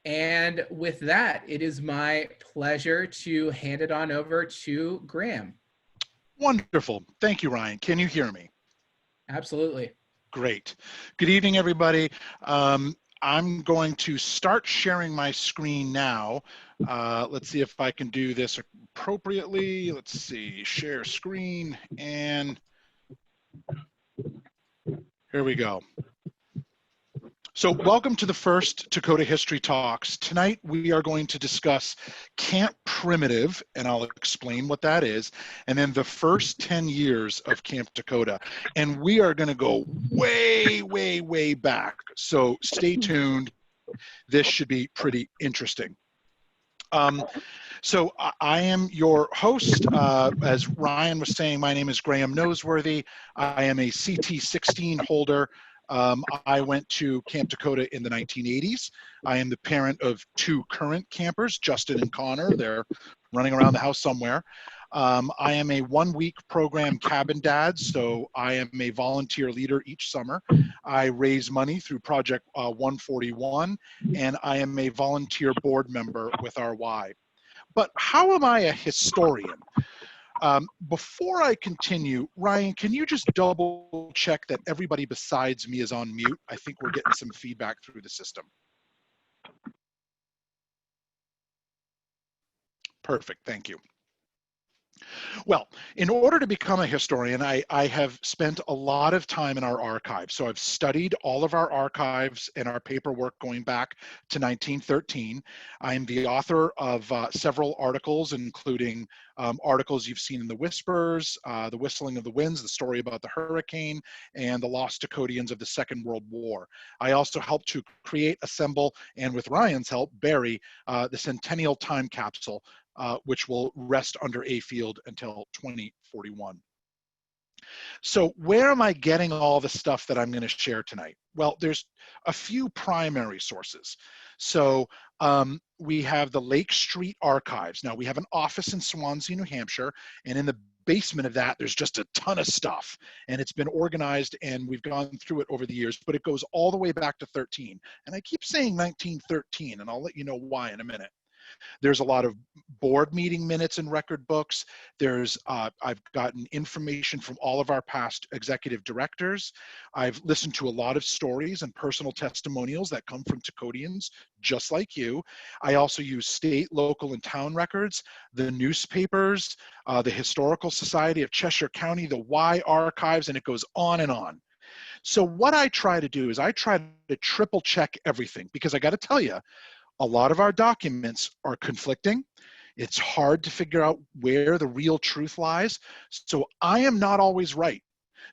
And with that, it is my pleasure to hand it on over to Graham. Wonderful. Thank you, Ryan. Can you hear me? Absolutely. Great. Good evening, everybody. I'm going to start sharing my screen now. Let's see if I can do this appropriately. Let's see, share screen, and here we go. So welcome to the first Takodah History Talks. Tonight we are going to discuss Camp Primitive, and I'll explain what that is, and then the first 10 years of Camp Takodah. And we are going to go way, way, way back. So stay tuned. This should be pretty interesting. So I am your host. As Ryan was saying, my name is Graham Noseworthy. I am a CT16 holder. I went to Camp Takodah in the 1980s. I am the parent of two current campers, Justin and Connor. They're running around the house somewhere. I am a one-week program cabin dad, so I am a volunteer leader each summer. I raise money through Project 141, and I am a volunteer board member with RY. But how am I a historian? Before I continue, Ryan, can you just double check that everybody besides me is on mute? I think we're getting some feedback through the system. Perfect, thank you. Well, in order to become a historian, I have spent a lot of time in our archives. So I've studied all of our archives and our paperwork going back to 1913. I'm the author of several articles, including articles you've seen in the Whispers, the Whistling of the Winds, the story about the hurricane, and the Lost Takodians of the Second World War. I also helped to create, assemble, and with Ryan's help, bury the Centennial Time Capsule, which will rest under a field until 2041. So where am I getting all the stuff that I'm going to share tonight? Well, there's a few primary sources. So we have the Lake Street Archives. Now we have an office in Swansea, New Hampshire, and in the basement of that, there's just a ton of stuff, and it's been organized, and we've gone through it over the years, but it goes all the way back to 13. And I keep saying 1913, and I'll let you know why in a minute. There's a lot of board meeting minutes and record books. I've gotten information from all of our past executive directors. I've listened to a lot of stories and personal testimonials that come from Takodians, just like you. I also use state, local, and town records, the newspapers, the Historical Society of Cheshire County, the Y Archives, and it goes on and on. So what I try to do is I try to triple check everything, because I got to tell you, a lot of our documents are conflicting. It's hard to figure out where the real truth lies. So I am not always right.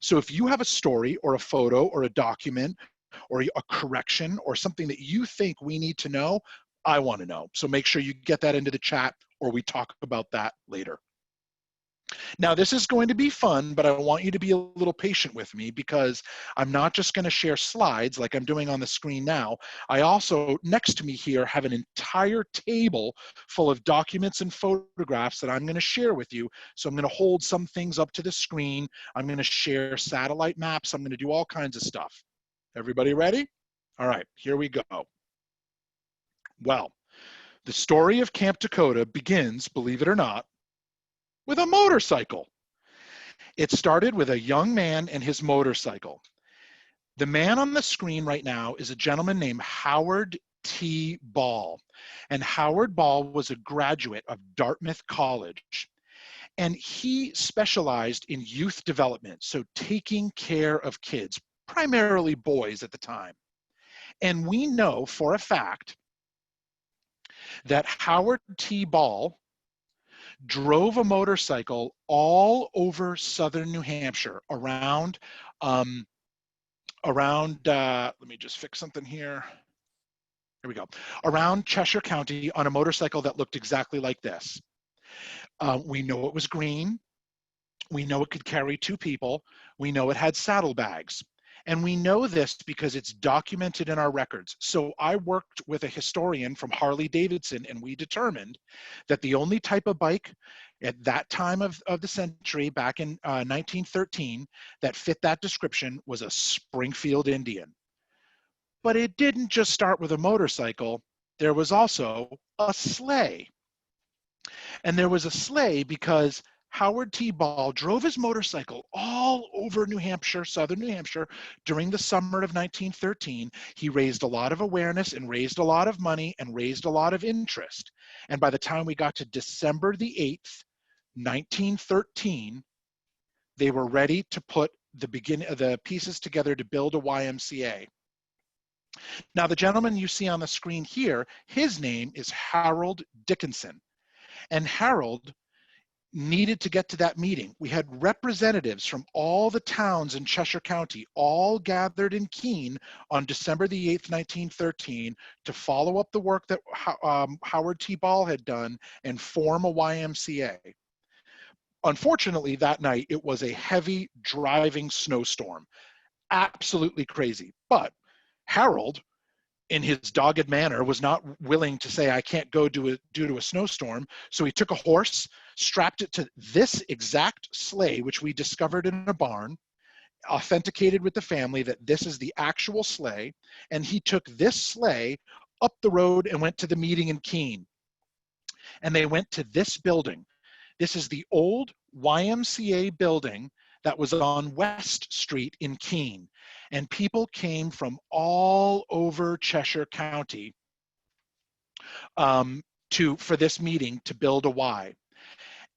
So if you have a story or a photo or a document or a correction or something that you think we need to know, I want to know. So make sure you get that into the chat, or we talk about that later. Now, this is going to be fun, but I want you to be a little patient with me, because I'm not just going to share slides like I'm doing on the screen now. I also, next to me here, have an entire table full of documents and photographs that I'm going to share with you. So I'm going to hold some things up to the screen. I'm going to share satellite maps. I'm going to do all kinds of stuff. Everybody ready? All right, here we go. Well, the story of Camp Takodah begins, believe it or not, with a motorcycle. It started with a young man and his motorcycle. The man on the screen right now is a gentleman named Howard T. Ball. And Howard Ball was a graduate of Dartmouth College. And he specialized in youth development, so taking care of kids, primarily boys at the time. And we know for a fact that Howard T. Ball drove a motorcycle all over southern New Hampshire around, let me just fix something here. Here we go. Around Cheshire County on a motorcycle that looked exactly like this. We know it was green. We know it could carry two people. We know it had saddlebags. And we know this because it's documented in our records. So I worked with a historian from Harley-Davidson, and we determined that the only type of bike at that time of the century, back in 1913, that fit that description was a Springfield Indian. But it didn't just start with a motorcycle. there was also a sleigh. And there was a sleigh because Howard T. Ball drove his motorcycle all over New Hampshire, southern New Hampshire, during the summer of 1913. He raised a lot of awareness and raised a lot of money and raised a lot of interest. And by the time we got to December the 8th, 1913, they were ready to put the pieces together to build a YMCA. Now, the gentleman you see on the screen here, his name is Harold Dickinson. And Harold needed to get to that meeting. We had representatives from all the towns in Cheshire County all gathered in Keene on December the 8th, 1913 to follow up the work that Howard T. Ball had done and form a YMCA. Unfortunately, that night, it was a heavy driving snowstorm. Absolutely crazy. But Harold, in his dogged manner, was not willing to say, I can't go due to a snowstorm. So he took a horse, strapped it to this exact sleigh, which we discovered in a barn, authenticated with the family that this is the actual sleigh. And he took this sleigh up the road and went to the meeting in Keene. And they went to this building. This is the old YMCA building that was on West Street in Keene. And people came from all over Cheshire County for this meeting to build a Y.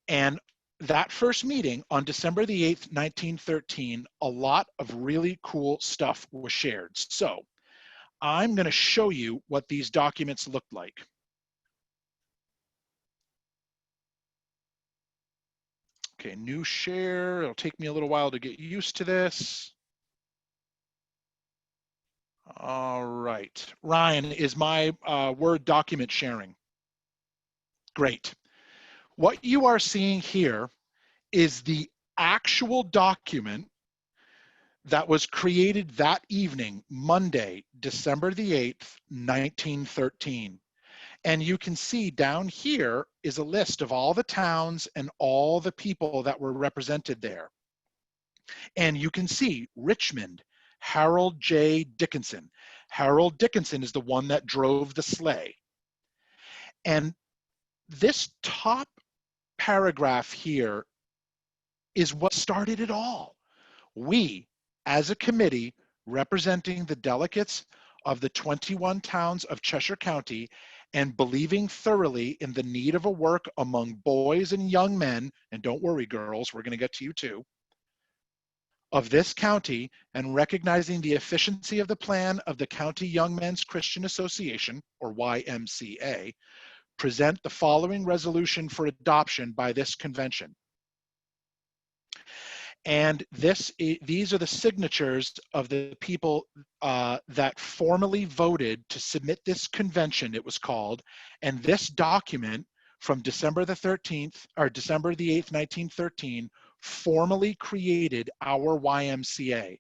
And that first meeting on December the 8th, 1913, a lot of really cool stuff was shared. So I'm going to show you what these documents looked like. Okay, new share. It'll take me a little while to get used to this. All right. Ryan, is my Word document sharing? Great. What you are seeing here is the actual document that was created that evening, Monday, December the 8th, 1913. And you can see down here is a list of all the towns and all the people that were represented there. And you can see Richmond, Harold J. Dickinson. Harold Dickinson is the one that drove the sleigh. And this top paragraph here is what started it all. We, as a committee representing the delegates of the 21 towns of Cheshire County, and believing thoroughly in the need of a work among boys and young men, and don't worry girls, we're going to get to you too, of this county, and recognizing the efficiency of the plan of the County Young Men's Christian Association, or YMCA, present the following resolution for adoption by this convention. And these are the signatures of the people that formally voted to submit this convention, it was called. And this document from December the 13th, or December the 8th, 1913, formally created our YMCA.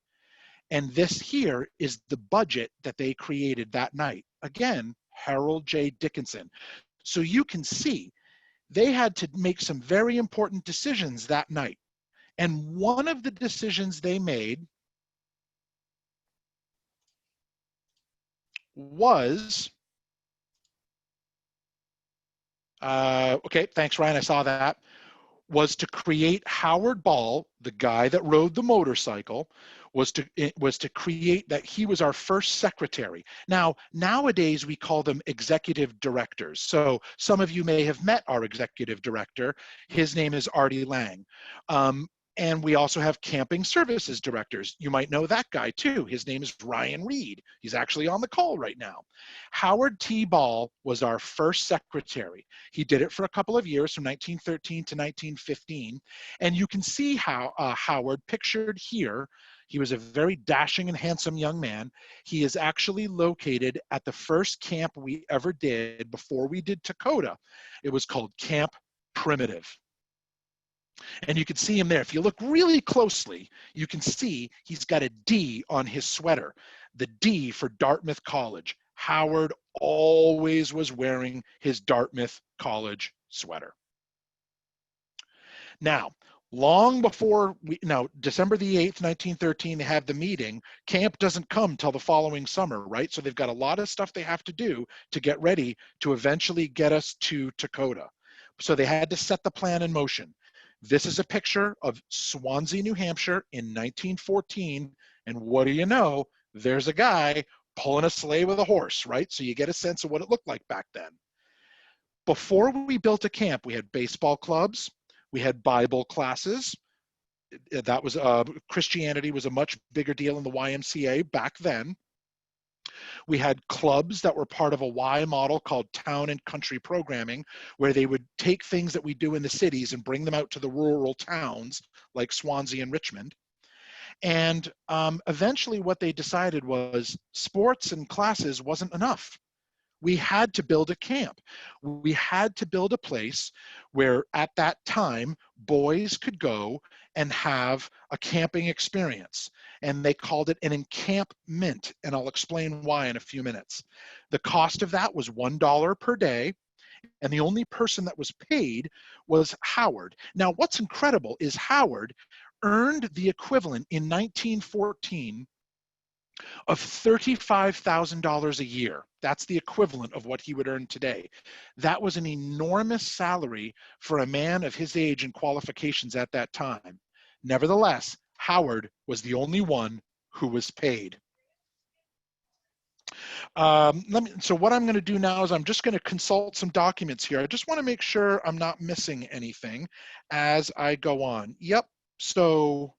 And this here is the budget that they created that night. Again, Harold J. Dickinson. So you can see they had to make some very important decisions that night. And one of the decisions they made was, okay, thanks Ryan, I saw that, was to create Howard Ball, the guy that rode the motorcycle, was to create that he was our first secretary. Now, nowadays we call them executive directors. So some of you may have met our executive director. His name is Artie Lang. And we also have camping services directors. You might know that guy too. His name is Ryan Reed. He's actually on the call right now. Howard T. Ball was our first secretary. He did it for a couple of years from 1913 to 1915. And you can see how Howard pictured here. He was a very dashing and handsome young man. He is actually located at the first camp we ever did before we did Takodah. It was called Camp Primitive. And you can see him there. If you look really closely, you can see he's got a D on his sweater. The D for Dartmouth College. Howard always was wearing his Dartmouth College sweater. Now, Long before December the 8th, 1913, they have the meeting. Camp doesn't come till the following summer, right? So they've got a lot of stuff they have to do to get ready to eventually get us to Takodah. So they had to set the plan in motion. This is a picture of Swansea, New Hampshire in 1914. And what do you know? There's a guy pulling a sleigh with a horse, right? So you get a sense of what it looked like back then. Before we built a camp, we had baseball clubs, we had Bible classes. That was Christianity was a much bigger deal in the YMCA back then. We had clubs that were part of a Y model called town and country programming, where they would take things that we do in the cities and bring them out to the rural towns like Swansea and Richmond. And eventually what they decided was sports and classes wasn't enough. We had to build a camp. We had to build a place where at that time, boys could go and have a camping experience. And they called it an encampment. And I'll explain why in a few minutes. The cost of that was $1 per day. And the only person that was paid was Howard. Now, what's incredible is Howard earned the equivalent in 1914 of $35,000 a year. That's the equivalent of what he would earn today. That was an enormous salary for a man of his age and qualifications at that time. Nevertheless, Howard was the only one who was paid. So what I'm going to do now is I'm just going to consult some documents here. I just want to make sure I'm not missing anything as I go on. Yep, so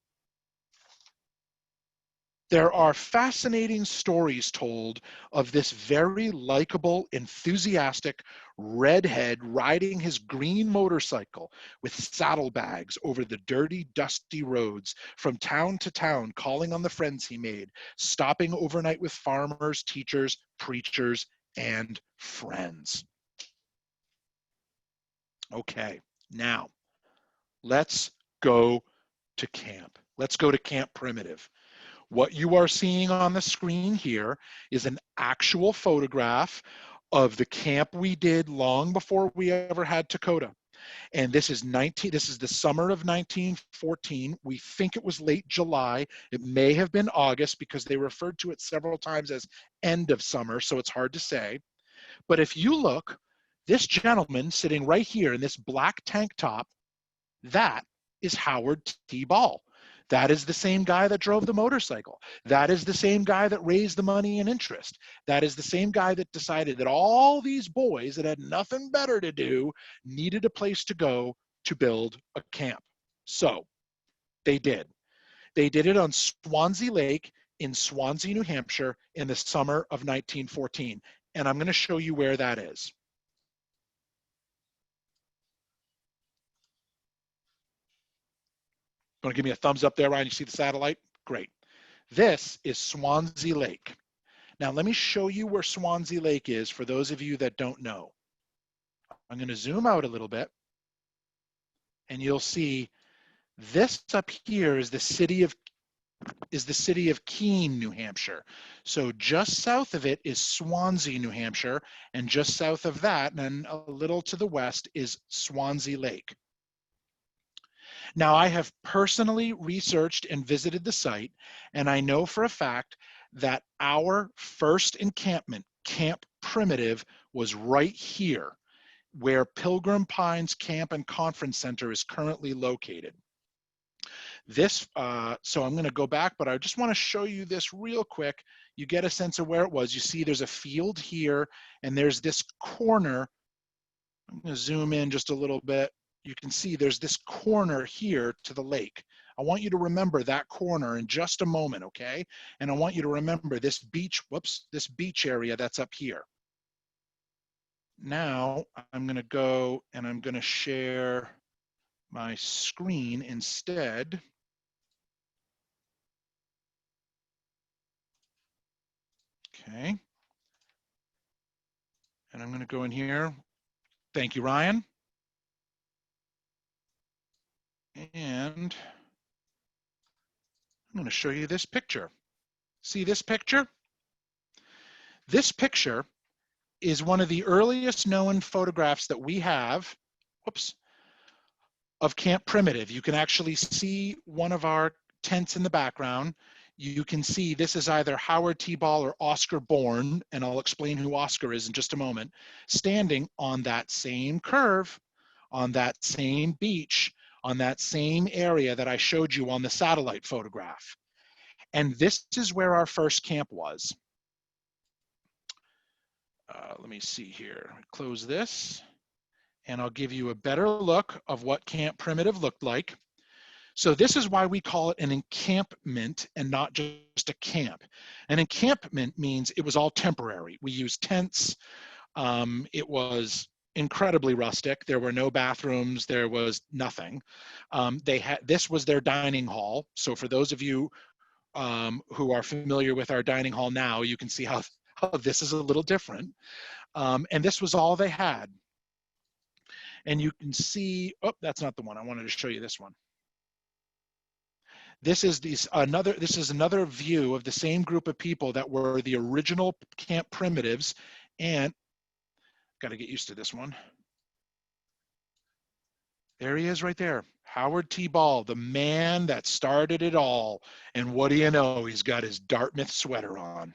there are fascinating stories told of this very likable, enthusiastic redhead riding his green motorcycle with saddlebags over the dirty, dusty roads from town to town, calling on the friends he made, stopping overnight with farmers, teachers, preachers, and friends. Okay, now let's go to camp. Let's go to Camp Primitive. What you are seeing on the screen here is an actual photograph of the camp we did long before we ever had Takodah. And this is the summer of 1914. We think it was late July. It may have been August because they referred to it several times as end of summer, so it's hard to say. But if you look, this gentleman sitting right here in this black tank top, that is Howard T. Ball. That is the same guy that drove the motorcycle. That is the same guy that raised the money and interest. That is the same guy that decided that all these boys that had nothing better to do needed a place to go to build a camp. So they did. They did it on Swansea Lake in Swansea, New Hampshire in the summer of 1914. And I'm going to show you where that is. Want to give me a thumbs up there, Ryan? You see the satellite? Great. This is Swansea Lake. Now, let me show you where Swansea Lake is for those of you that don't know. I'm going to zoom out a little bit, and you'll see this up here is the city of Keene, New Hampshire. So just south of it is Swansea, New Hampshire, and just south of that, and then a little to the west, is Swansea Lake. Now, I have personally researched and visited the site, and I know for a fact that our first encampment, Camp Primitive, was right here, where Pilgrim Pines Camp and Conference Center is currently located. So I'm going to go back, but I just want to show you this real quick. You get a sense of where it was. You see there's a field here, and there's this corner. I'm going to zoom in just a little bit. You can see there's this corner here to the lake. I want you to remember that corner in just a moment, okay? And I want you to remember this beach, this beach area that's up here. Now I'm going to go and I'm going to share my screen instead. Okay. And I'm going to go in here. Thank you, Ryan. And I'm going to show you this picture. See this picture? This picture is one of the earliest known photographs that we have, of Camp Primitive. You can actually see one of our tents in the background. You can see this is either Howard T. Ball or Oscar Bourne, and I'll explain who Oscar is in just a moment, standing on that same curve, on that same beach, on that same area that I showed you on the satellite photograph. And this is where our first camp was. Let me see here, close this, and I'll give you a better look of what Camp Primitive looked like. So this is why we call it an encampment and not just a camp. An encampment means it was all temporary. We used tents. It was incredibly rustic. There were no bathrooms. There was nothing. This was their dining hall. So for those of you who are familiar with our dining hall now, you can see how this is a little different. And this was all they had. And you can see, oh, that's not the one. I wanted to show you this one. This is another view of the same group of people that were the original Camp Primitives, and got to get used to this one. There he is right there, Howard T. Ball, the man that started it all. And what do you know? He's got his Dartmouth sweater on.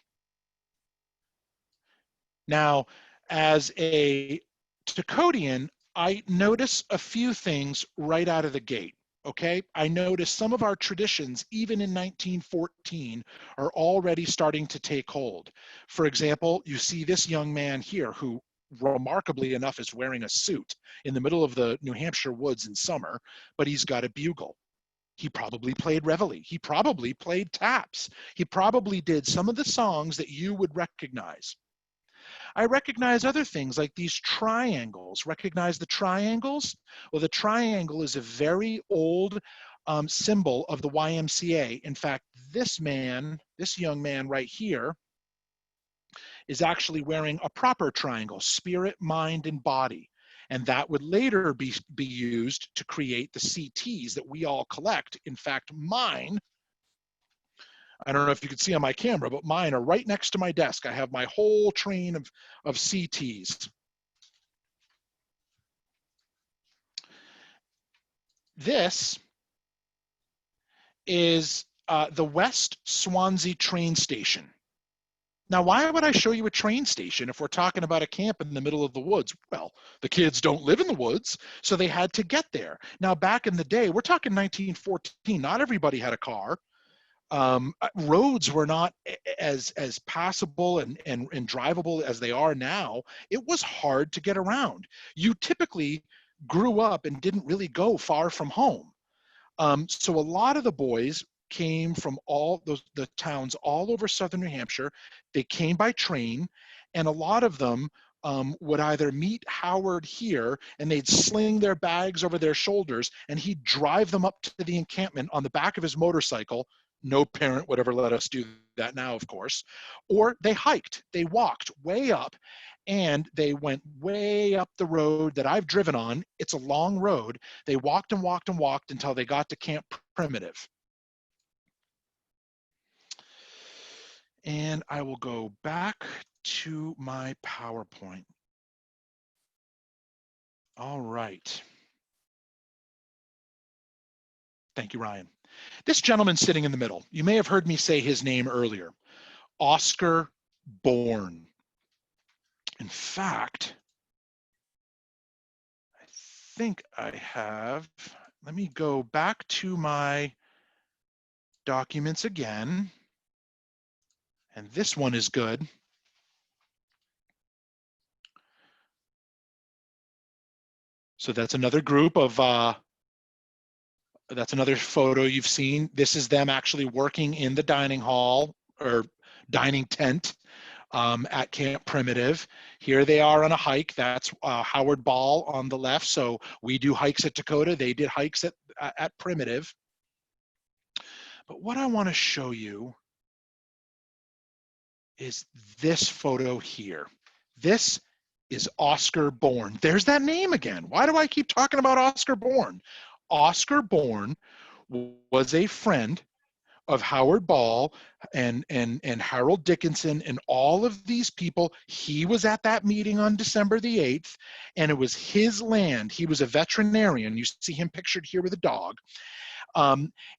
Now, as a Takodian, I notice a few things right out of the gate. Okay, I noticed some of our traditions, even in 1914, are already starting to take hold. For example, you see this young man here who, remarkably enough, is wearing a suit in the middle of the New Hampshire woods in summer, but he's got a bugle. He probably played reveille. He probably played taps. He probably did some of the songs that you would recognize. I recognize other things like these triangles. Recognize the triangles? Well, the triangle is a very old symbol of the YMCA. In fact, this young man right here, is actually wearing a proper triangle, spirit, mind, and body. And that would later be used to create the CTs that we all collect. In fact, mine, I don't know if you can see on my camera, but mine are right next to my desk. I have my whole train of CTs. This is the West Swansea train station. Now, why would I show you a train station if we're talking about a camp in the middle of the woods? Well, the kids don't live in the woods, so they had to get there. Now, back in the day, we're talking 1914, not everybody had a car. Roads were not as passable and drivable as they are now. It was hard to get around. You typically grew up and didn't really go far from home. So a lot of the boys came from all the towns all over southern New Hampshire. They came by train, and a lot of them would either meet Howard here and they'd sling their bags over their shoulders and he'd drive them up to the encampment on the back of his motorcycle. No parent would ever let us do that now, of course. Or they hiked, they walked way up, and they went way up the road that I've driven on. It's a long road. They walked and walked and walked until they got to Camp Primitive. And I will go back to my PowerPoint. All right. Thank you, Ryan. This gentleman sitting in the middle, you may have heard me say his name earlier, Oscar Bourne. In fact, I think I have, let me go back to my documents again. And this one is good. So that's another group of, that's another photo you've seen. This is them actually working in the dining hall or dining tent at Camp Primitive. Here they are on a hike. That's Howard Ball on the left. So we do hikes at Takodah. They did hikes at Primitive. But what I want to show you is this photo here. This is Oscar Bourne. There's that name again. Why do I keep talking about Oscar Bourne? Oscar Bourne was a friend of Howard Ball and Harold Dickinson and all of these people. He was at that meeting on December the 8th, and it was his land. He was a veterinarian. You see him pictured here with a dog.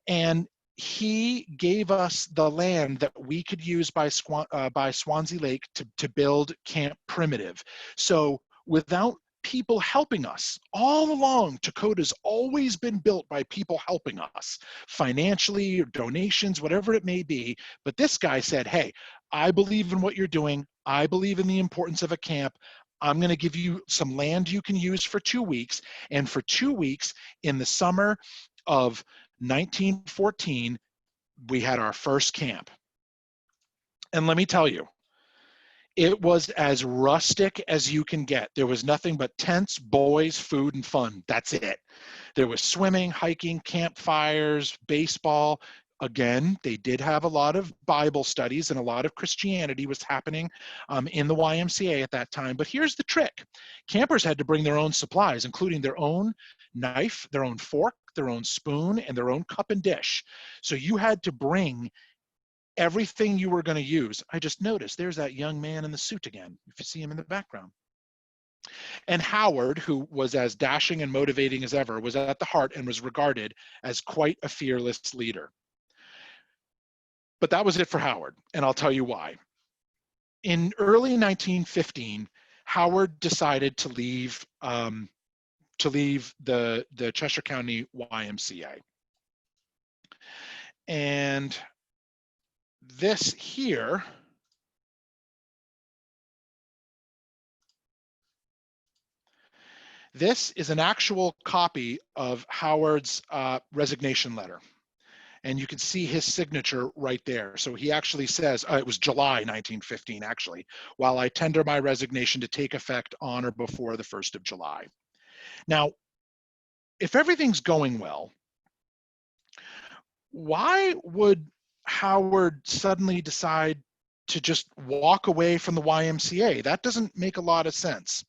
And he gave us the land that we could use by Swansea Lake to build Camp Primitive. So without people helping us, all along, Takodah's always been built by people helping us, financially, or donations, whatever it may be. But this guy said, hey, I believe in what you're doing. I believe in the importance of a camp. I'm going to give you some land you can use for 2 weeks. And for 2 weeks in the summer of 1914, we had our first camp. And let me tell you, it was as rustic as you can get. There was nothing but tents, boys, food, and fun. That's it. There was swimming, hiking, campfires, baseball. Again, they did have a lot of Bible studies, and a lot of Christianity was happening in the YMCA at that time. But here's the trick. Campers had to bring their own supplies, including their own knife, their own fork, their own spoon, and their own cup and dish. So you had to bring everything you were going to use. I just noticed there's that young man in the suit again, if you see him in the background. And Howard, who was as dashing and motivating as ever, was at the heart and was regarded as quite a fearless leader. But that was it for Howard, and I'll tell you why. In early 1915, Howard decided to leave the Cheshire County YMCA. And this here this is an actual copy of Howard's resignation letter. And you can see his signature right there. So he actually says, it was July 1915, actually, while I tender my resignation to take effect on or before the 1st of July. Now, if everything's going well, why would Howard suddenly decide to just walk away from the YMCA? That doesn't make a lot of sense.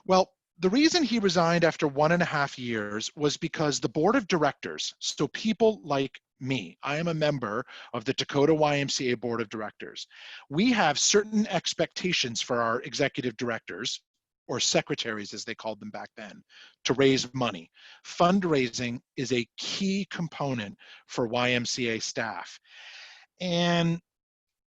Well, the reason he resigned after 1.5 years was because the board of directors, so people like me, I am a member of the Takodah YMCA board of directors. We have certain expectations for our executive directors, or secretaries as they called them back then, to raise money. Fundraising is a key component for YMCA staff. And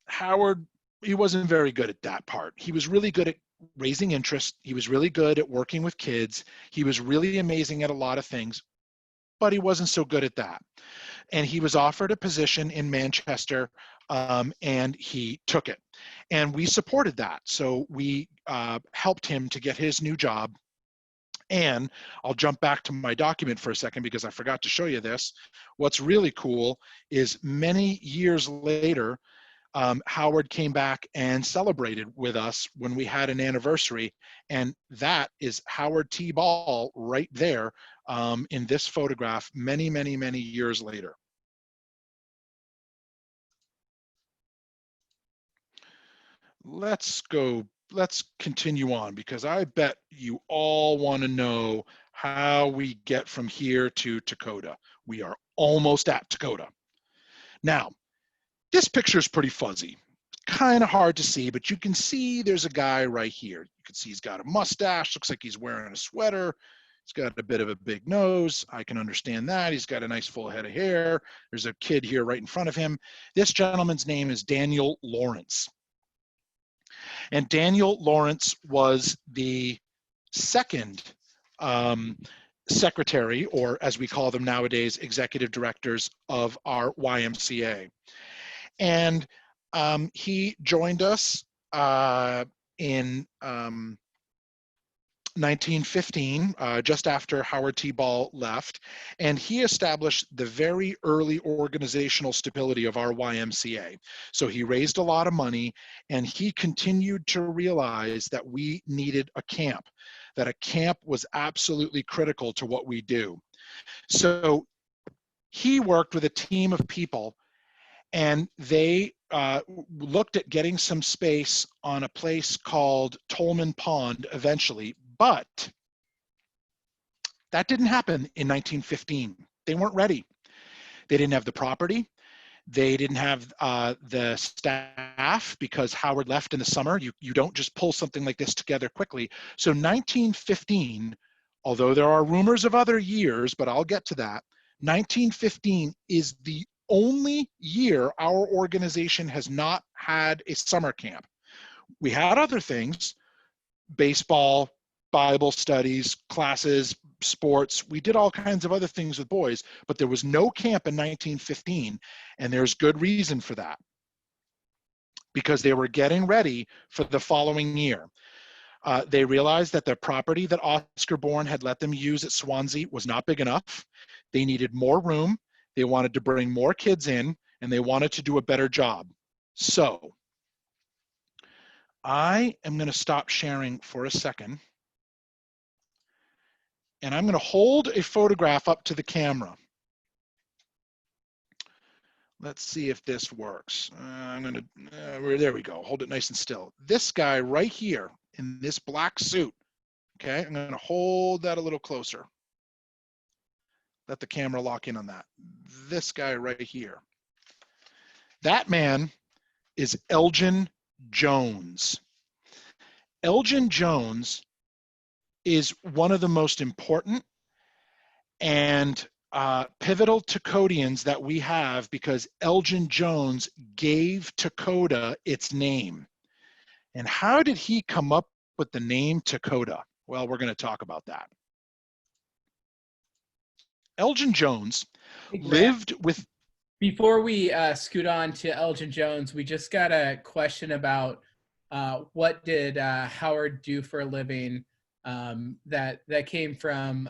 Howard, he wasn't very good at that part. He was really good at raising interest. He was really good at working with kids. He was really amazing at a lot of things, but he wasn't so good at that. And he was offered a position in Manchester, and he took it. And we supported that. So we helped him to get his new job. And I'll jump back to my document for a second because I forgot to show you this. What's really cool is many years later, Howard came back and celebrated with us when we had an anniversary. And that is Howard T. Ball right there in this photograph many, many, many years later. Let's continue on because I bet you all want to know how we get from here to Takodah. We are almost at Takodah. Now, this picture is pretty fuzzy, kind of hard to see, but you can see there's a guy right here. You can see he's got a mustache, looks like he's wearing a sweater. He's got a bit of a big nose. I can understand that. He's got a nice full head of hair. There's a kid here right in front of him. This gentleman's name is Daniel Lawrence. And Daniel Lawrence was the second secretary, or as we call them nowadays, executive directors of our YMCA. And he joined us in 1915, just after Howard T. Ball left, and he established the very early organizational stability of our YMCA. So he raised a lot of money, and he continued to realize that we needed a camp, that a camp was absolutely critical to what we do. So he worked with a team of people, and they looked at getting some space on a place called Tolman Pond eventually, but that didn't happen in 1915. They weren't ready. They didn't have the property. They didn't have the staff because Howard left in the summer. You don't just pull something like this together quickly. So 1915, although there are rumors of other years, but I'll get to that, 1915 is the only year our organization has not had a summer camp. We had other things, baseball, Bible studies, classes, sports. We did all kinds of other things with boys, but there was no camp in 1915, and there's good reason for that, because they were getting ready for the following year. They realized that the property that Oscar Bourne had let them use at Swansea was not big enough. They needed more room. They wanted to bring more kids in, and they wanted to do a better job. So I am going to stop sharing for a second, and I'm going to hold a photograph up to the camera. Let's see if this works. There we go. Hold it nice and still. This guy right here in this black suit, okay? I'm going to hold that a little closer. Let the camera lock in on that. This guy right here. That man is Elgin Jones. Elgin Jones is one of the most important and pivotal Takodians that we have, because Elgin Jones gave Takodah its name. And how did he come up with the name Takodah? Well, we're going to talk about that. Elgin Jones lived with... Before we scoot on to Elgin Jones, we just got a question about what did Howard do for a living, that came from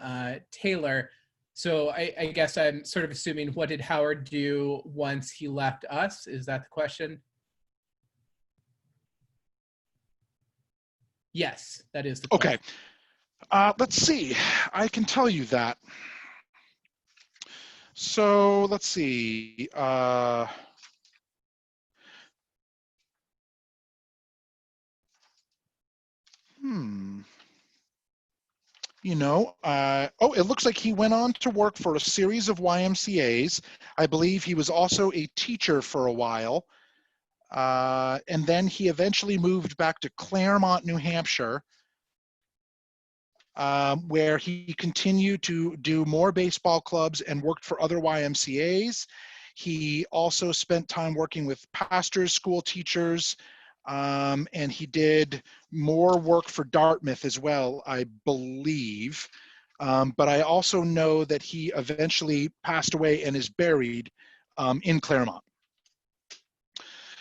Taylor. So I guess I'm sort of assuming, what did Howard do once he left us? Is that the question? Yes, that is the question. Okay. Let's see. I can tell you that. So let's see. You know, oh, it looks like he went on to work for a series of YMCAs. I believe he was also a teacher for a while. And then he eventually moved back to Claremont, New Hampshire, where he continued to do more baseball clubs and worked for other YMCAs. He also spent time working with pastors, school teachers, and he did more work for Dartmouth as well, I believe. But I also know that he eventually passed away and is buried in Claremont.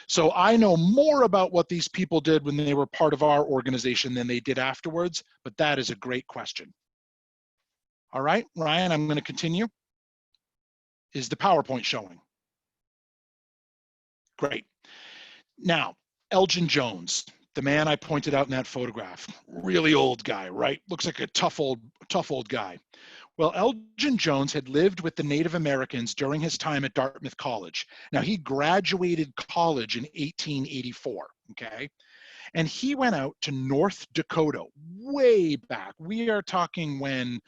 So I know more about what these people did when they were part of our organization than they did afterwards, but that is a great question. All right, Ryan, I'm going to continue. Is the PowerPoint showing? Great. Now, Elgin Jones, the man I pointed out in that photograph, really old guy, right? Looks like a tough old guy. Well, Elgin Jones had lived with the Native Americans during his time at Dartmouth College. Now, he graduated college in 1884, okay? And he went out to North Dakota way back. We are talking when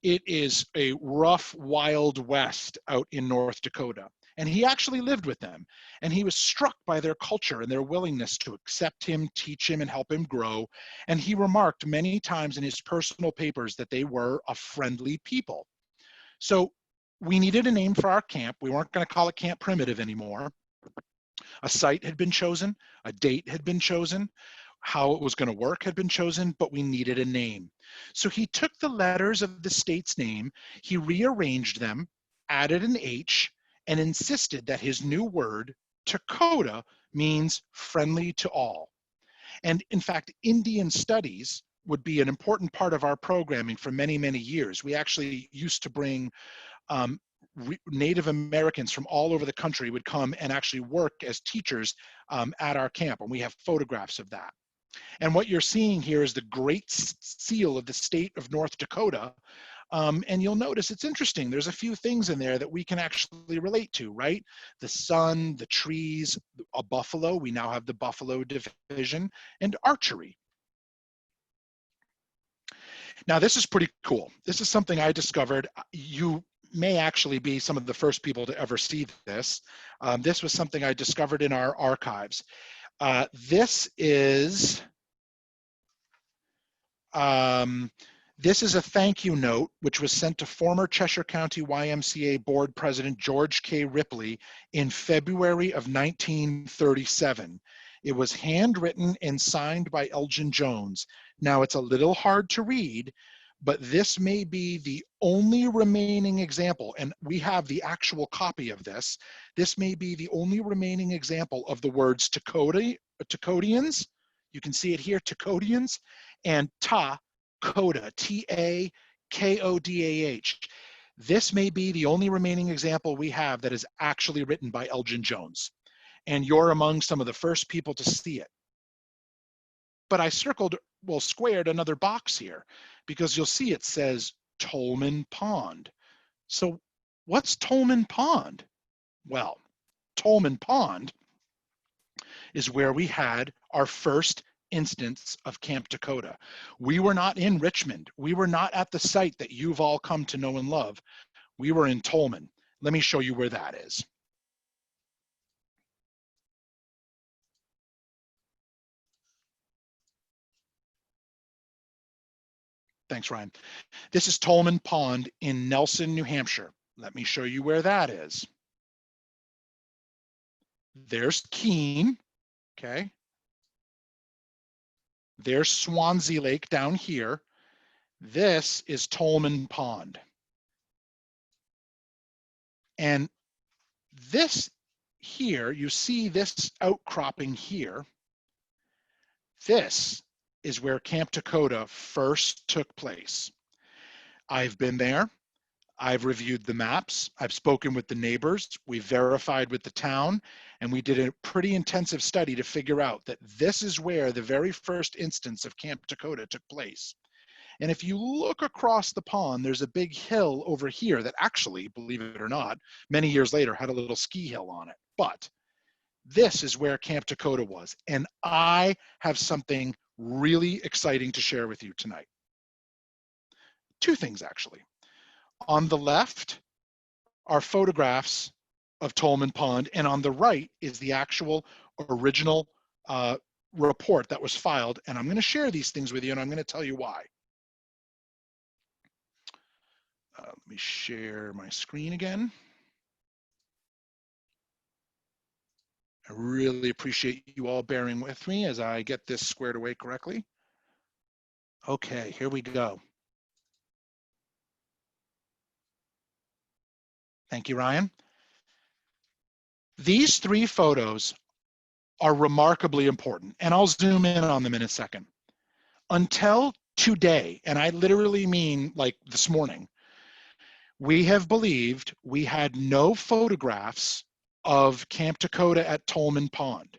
it is a rough, wild west out in North Dakota. And he actually lived with them. And he was struck by their culture and their willingness to accept him, teach him, and help him grow. And he remarked many times in his personal papers that they were a friendly people. So we needed a name for our camp. We weren't going to call it Camp Primitive anymore. A site had been chosen, a date had been chosen, how it was going to work had been chosen, but we needed a name. So he took the letters of the state's name, he rearranged them, added an H, and insisted that his new word, Takodah, means friendly to all. And in fact, Indian studies would be an important part of our programming for many, many years. We actually used to bring Native Americans from all over the country would come and actually work as teachers at our camp, and we have photographs of that. And what you're seeing here is the Great Seal of the state of North Dakota. And you'll notice it's interesting. There's a few things in there that we can actually relate to, right? The sun, the trees, a buffalo. We now have the buffalo division, and archery. Now, this is pretty cool. This is something I discovered. may actually be some of the first people to ever see this. This was something I discovered in our archives. This is a thank you note, which was sent to former Cheshire County YMCA Board President George K. Ripley in February of 1937. It was handwritten and signed by Elgin Jones. Now, it's a little hard to read, but this may be the only remaining example, and we have the actual copy of this. This may be the only remaining example of the words Takodians. You can see it here, Takodians, and Takodah, T-A-K-O-D-A-H. This may be the only remaining example we have that is actually written by Elgin Jones. And you're among some of the first people to see it. But I squared another box here, because you'll see it says Tolman Pond. So what's Tolman Pond? Well, Tolman Pond is where we had our first instance of Camp Takodah. We were not in Richmond. We were not at the site that you've all come to know and love. We were in Tolman. Let me show you where that is. Thanks, Ryan. This is Tolman Pond in Nelson, New Hampshire. Let me show you where that is. There's Keene, okay? There's Swansea Lake down here. This is Tolman Pond. And this here, you see this outcropping here. This is where Camp Takodah first took place. I've been there. I've reviewed the maps. I've spoken with the neighbors. We verified with the town, and we did a pretty intensive study to figure out that this is where the very first instance of Camp Takodah took place. And if you look across the pond, there's a big hill over here that actually, believe it or not, many years later had a little ski hill on it. But this is where Camp Takodah was. And I have something really exciting to share with you tonight. Two things, actually. On the left are photographs of Tolman Pond, and on the right is the actual original report that was filed. And I'm going to share these things with you, and I'm going to tell you why. Let me share my screen again. I really appreciate you all bearing with me as I get this squared away correctly. Okay, here we go. Thank you, Ryan. These three photos are remarkably important, and I'll zoom in on them in a second. Until today, and I literally mean like this morning, we have believed we had no photographs of Camp Takodah at Tolman Pond.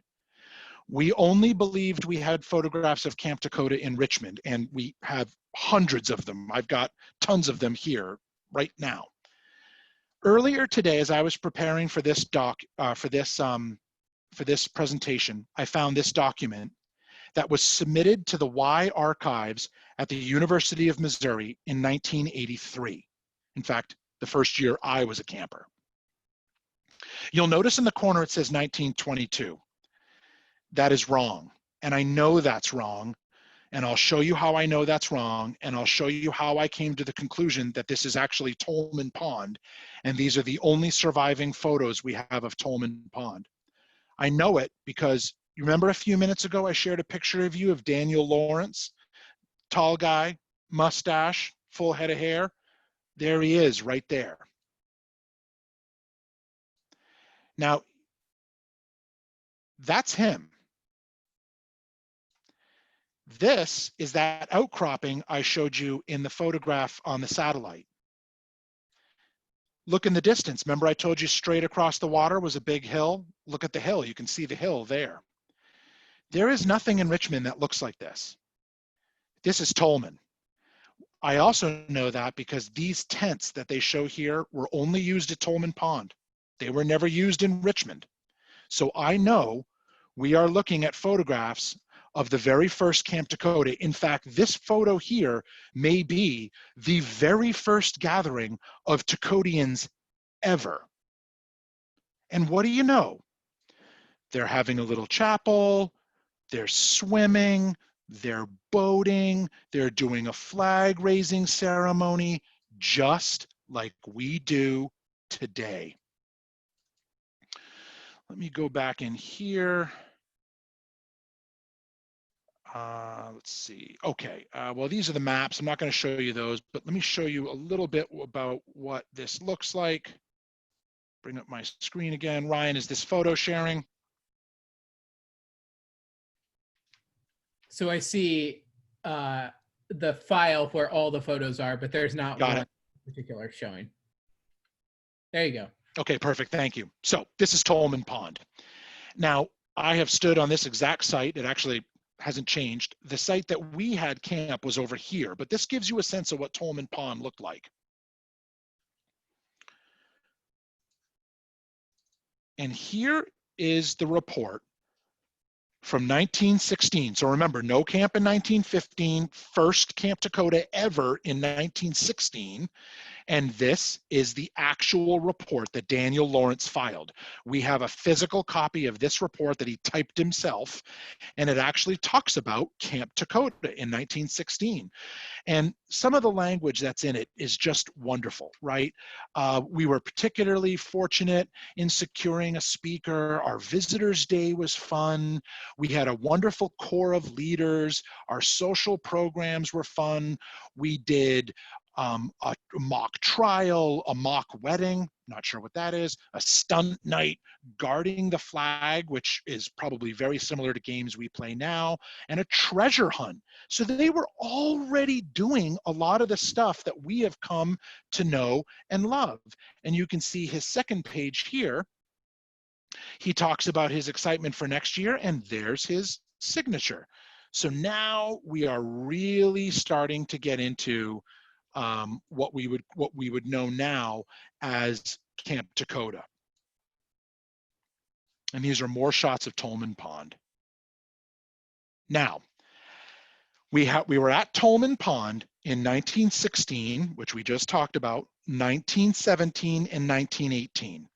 We only believed we had photographs of Camp Takodah in Richmond, and we have hundreds of them. I've got tons of them here right now. Earlier today, as I was preparing for this presentation, I found this document that was submitted to the Y Archives at the University of Missouri in 1983. In fact, the first year I was a camper. You'll notice in the corner it says 1922. That is wrong, and I know that's wrong, and I'll show you how I know that's wrong, and I'll show you how I came to the conclusion that this is actually Tolman Pond, and these are the only surviving photos we have of Tolman Pond. I know it because you remember a few minutes ago I shared a picture of you of Daniel Lawrence, tall guy, mustache, full head of hair. There he is right there. Now, that's him. This is that outcropping I showed you in the photograph on the satellite. Look in the distance. Remember I told you straight across the water was a big hill? Look at the hill. You can see the hill there. There is nothing in Richmond that looks like this. This is Tolman. I also know that because these tents that they show here were only used at Tolman Pond. They were never used in Richmond. So I know we are looking at photographs of the very first Camp Takodah. In fact, this photo here may be the very first gathering of Takodians ever. And what do you know? They're having a little chapel, they're swimming, they're boating, they're doing a flag raising ceremony, just like we do today. Let me go back in here. Let's see. Okay, well, these are the maps. I'm not going to show you those, but let me show you a little bit about what this looks like. Bring up my screen again. Ryan, is this photo sharing? So I see the file where all the photos are, but there's not one particular showing. There you go. Okay, perfect. Thank you. So this is Tolman Pond. Now, I have stood on this exact site. It actually hasn't changed. The site that we had camp was over here, but this gives you a sense of what Tolman Pond looked like. And here is the report from 1916. So remember, no camp in 1915, first Camp Takodah ever in 1916. And this is the actual report that Daniel Lawrence filed. We have a physical copy of this report that he typed himself, and it actually talks about Camp Takodah in 1916. And some of the language that's in it is just wonderful, right? We were particularly fortunate in securing a speaker. Our visitors' day was fun. We had a wonderful core of leaders. Our social programs were fun. We did a mock trial, a mock wedding, not sure what that is, a stunt night, guarding the flag, which is probably very similar to games we play now, and a treasure hunt. So they were already doing a lot of the stuff that we have come to know and love. And you can see his second page here. He talks about his excitement for next year, and there's his signature. So now we are really starting to get into what we would know now as Camp Takodah. And these are more shots of Tolman Pond. Now, we were at Tolman Pond in 1916, which we just talked about, 1917, and 1918.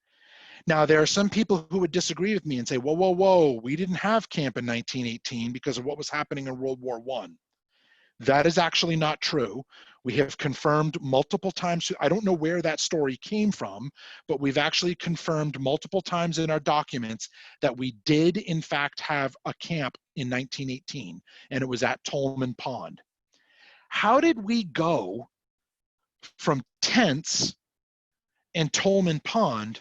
Now, there are some people who would disagree with me and say, whoa, whoa, whoa, we didn't have camp in 1918 because of what was happening in World War I. That is actually not true. We have confirmed multiple times. I don't know where that story came from, but we've actually confirmed multiple times in our documents that we did in fact have a camp in 1918, and it was at Tolman Pond. How did we go from tents and Tolman Pond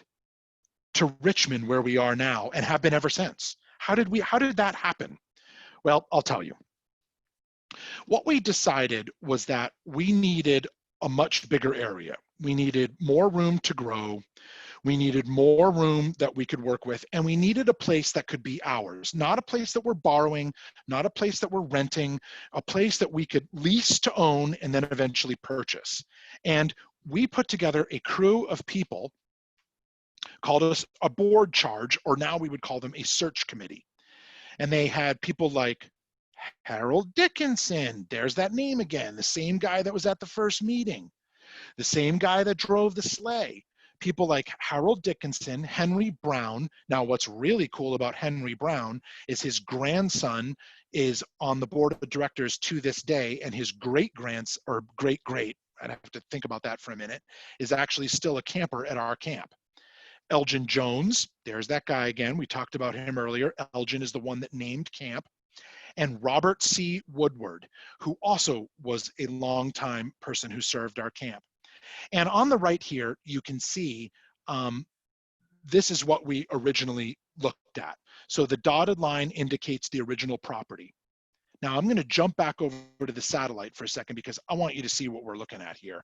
to Richmond, where we are now, and have been ever since? How did that happen? Well, I'll tell you. What we decided was that we needed a much bigger area. We needed more room to grow. We needed more room that we could work with, and we needed a place that could be ours, not a place that we're borrowing, not a place that we're renting, a place that we could lease to own and then eventually purchase. And we put together a crew of people, called us a board charge, or now we would call them a search committee. And they had people like Harold Dickinson, there's that name again, the same guy that was at the first meeting, the same guy that drove the sleigh. People like Harold Dickinson, Henry Brown. Now, what's really cool about Henry Brown is his grandson is on the board of directors to this day, and his great-great, I'd have to think about that for a minute, is actually still a camper at our camp. Elgin Jones, there's that guy again. We talked about him earlier. Elgin is the one that named camp. And Robert C. Woodward, who also was a longtime person who served our camp. And on the right here, you can see this is what we originally looked at. So the dotted line indicates the original property. Now I'm going to jump back over to the satellite for a second because I want you to see what we're looking at here,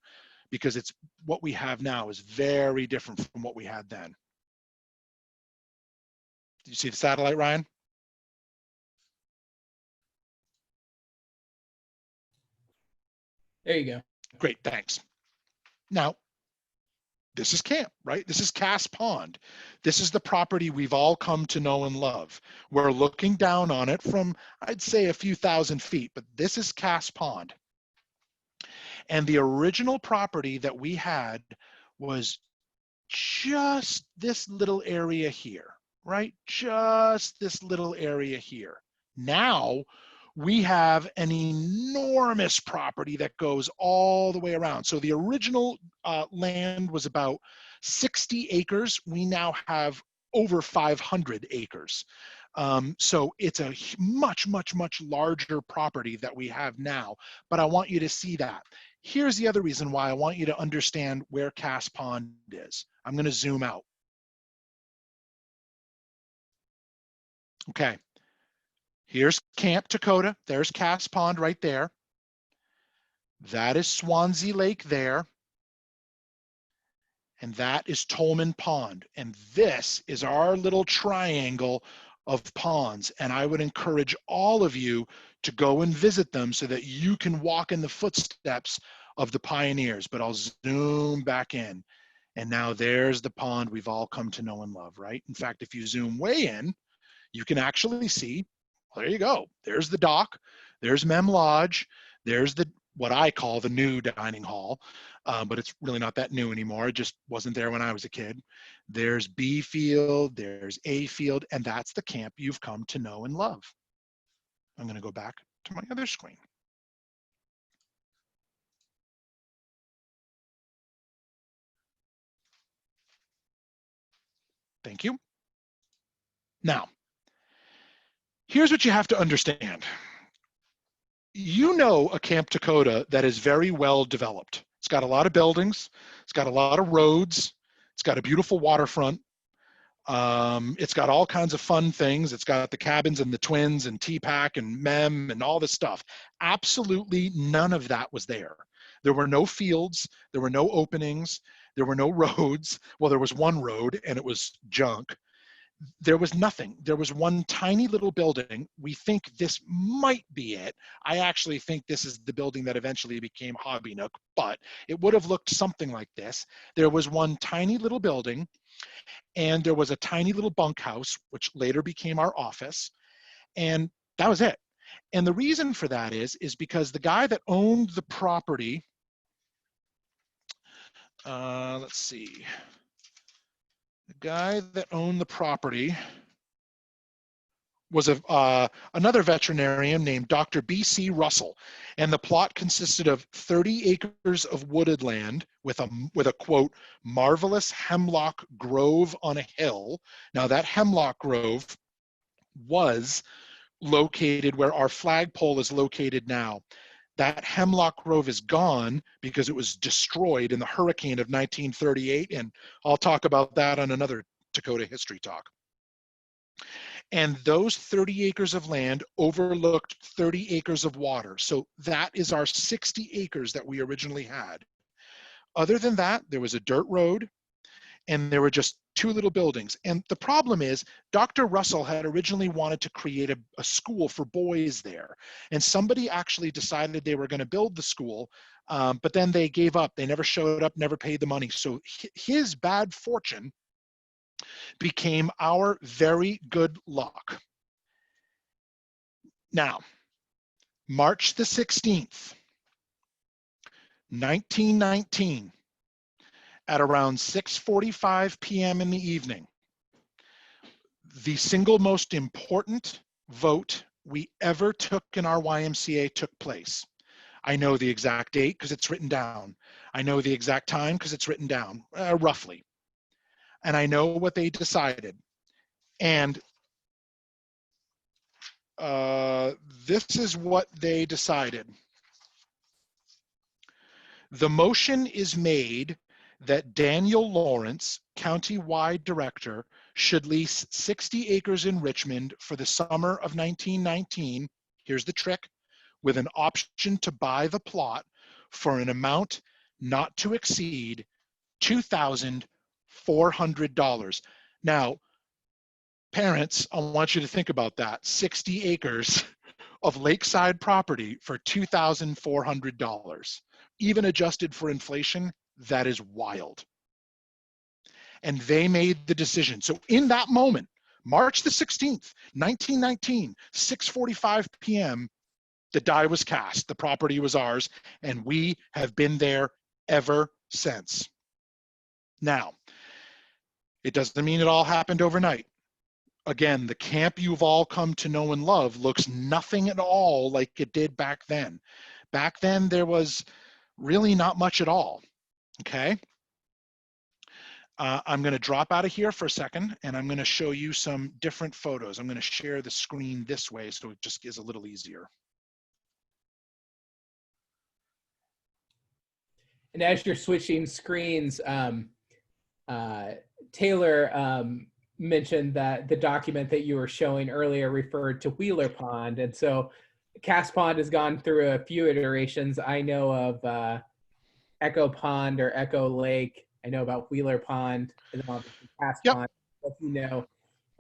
because it's what we have now is very different from what we had then. Do you see the satellite, Ryan? There you go. Great, thanks. Now, this is camp, right? This is Cass Pond. This is the property we've all come to know and love. We're looking down on it from, I'd say, a few thousand feet, but this is Cass Pond. And the original property that we had was just this little area here, right? Just this little area here. Now we have an enormous property that goes all the way around. So the original land was about 60 acres. We now have over 500 acres. So it's a much, much, much larger property that we have now, but I want you to see that. Here's the other reason why I want you to understand where Cass Pond is. I'm going to zoom out. Okay. Here's Camp Takodah. There's Cass Pond right there. That is Swansea Lake there. And that is Tolman Pond. And this is our little triangle of ponds. And I would encourage all of you to go and visit them so that you can walk in the footsteps of the pioneers. But I'll zoom back in. And now there's the pond we've all come to know and love, right? In fact, if you zoom way in, you can actually see, well, there you go. There's the dock. There's Mem Lodge. There's the what I call the new dining hall, but it's really not that new anymore. It just wasn't there when I was a kid. There's B field, there's A field, and that's the camp you've come to know and love. I'm going to go back to my other screen. Thank you. Now, here's what you have to understand. You know a Camp Takodah that is very well developed. It's got a lot of buildings. It's got a lot of roads. It's got a beautiful waterfront. It's got all kinds of fun things. It's got the cabins and the twins and T-Pack and Mem and all this stuff. Absolutely none of that was there. There were no fields. There were no openings. There were no roads. Well, there was one road and it was junk. There was nothing. There was one tiny little building. We think this might be it. I actually think this is the building that eventually became Hobby Nook, but it would have looked something like this. There was one tiny little building, and there was a tiny little bunkhouse, which later became our office, and that was it. And the reason for that is because the guy that owned the property, let's see. The guy that owned the property was another veterinarian named Dr. B.C. Russell. And the plot consisted of 30 acres of wooded land with a quote, marvelous hemlock grove on a hill. Now that hemlock grove was located where our flagpole is located now. That hemlock grove is gone because it was destroyed in the hurricane of 1938, and I'll talk about that on another Takodah History Talk. And those 30 acres of land overlooked 30 acres of water. So that is our 60 acres that we originally had. Other than that, there was a dirt road, and there were just two little buildings. And the problem is, Dr. Russell had originally wanted to create a school for boys there. And somebody actually decided they were going to build the school, but then they gave up. They never showed up, never paid the money. So his bad fortune became our very good luck. Now, March the 16th, 1919, at around 6:45 p.m. in the evening, the single most important vote we ever took in our YMCA took place. I know the exact date because it's written down. I know the exact time because it's written down, roughly. And I know what they decided. And this is what they decided. The motion is made that Daniel Lawrence, county-wide director, should lease 60 acres in Richmond for the summer of 1919. Here's the trick, with an option to buy the plot for an amount not to exceed $2,400. Now, parents, I want you to think about that. 60 acres of lakeside property for $2,400. Even adjusted for inflation, that is wild. and they made the decision. So in that moment, March the 16th, 1919, 6:45 p.m., the die was cast, the property was ours, and we have been there ever since. Now, it doesn't mean it all happened overnight. Again, the camp you've all come to know and love looks nothing at all like it did back then. Back then, there was really not much at all, okay? I'm gonna drop out of here for a second, and I'm gonna show you some different photos. I'm gonna share the screen this way so it just is a little easier. And as you're switching screens, Taylor mentioned that the document that you were showing earlier referred to Wheeler Pond. And so Cass Pond has gone through a few iterations. I know of Echo Pond or Echo Lake. I know about Wheeler Pond and obviously Cass Yep. Pond. If you know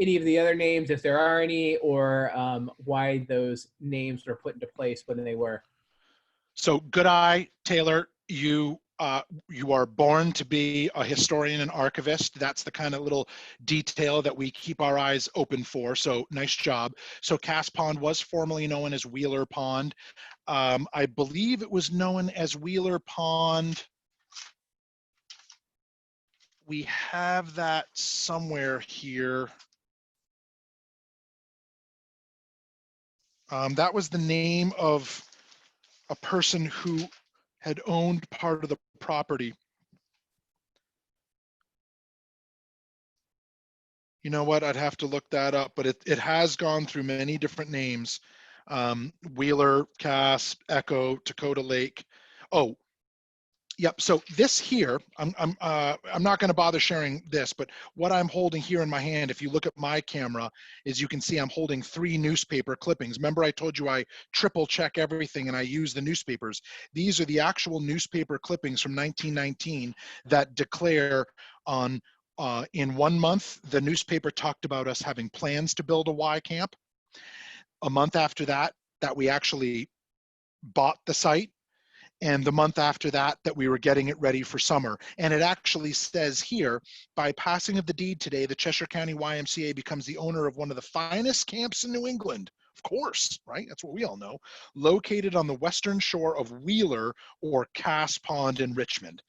any of the other names, if there are any, or why those names were put into place when they were. So good eye, Taylor. You are born to be a historian and archivist. That's the kind of little detail that we keep our eyes open for. So nice job. So Cass Pond was formerly known as Wheeler Pond. I believe it was known as Wheeler Pond. We have that somewhere here. That was the name of a person who had owned part of the property. You know what? I'd have to look that up, but it has gone through many different names. Wheeler, Cass, Echo, Takodah Lake. Oh, yep. So this here, I'm not going to bother sharing this, but what I'm holding here in my hand, if you look at my camera, is you can see I'm holding 3 newspaper clippings. Remember I told you I triple check everything and I use the newspapers. These are the actual newspaper clippings from 1919 that declare on in 1 month, the newspaper talked about us having plans to build a Y camp. A month after that, that we actually bought the site. And the month after that, that we were getting it ready for summer. And it actually says here, by passing of the deed today, the Cheshire County YMCA becomes the owner of one of the finest camps in New England. Of course, right? That's what we all know. Located on the western shore of Wheeler or Cass Pond in Richmond.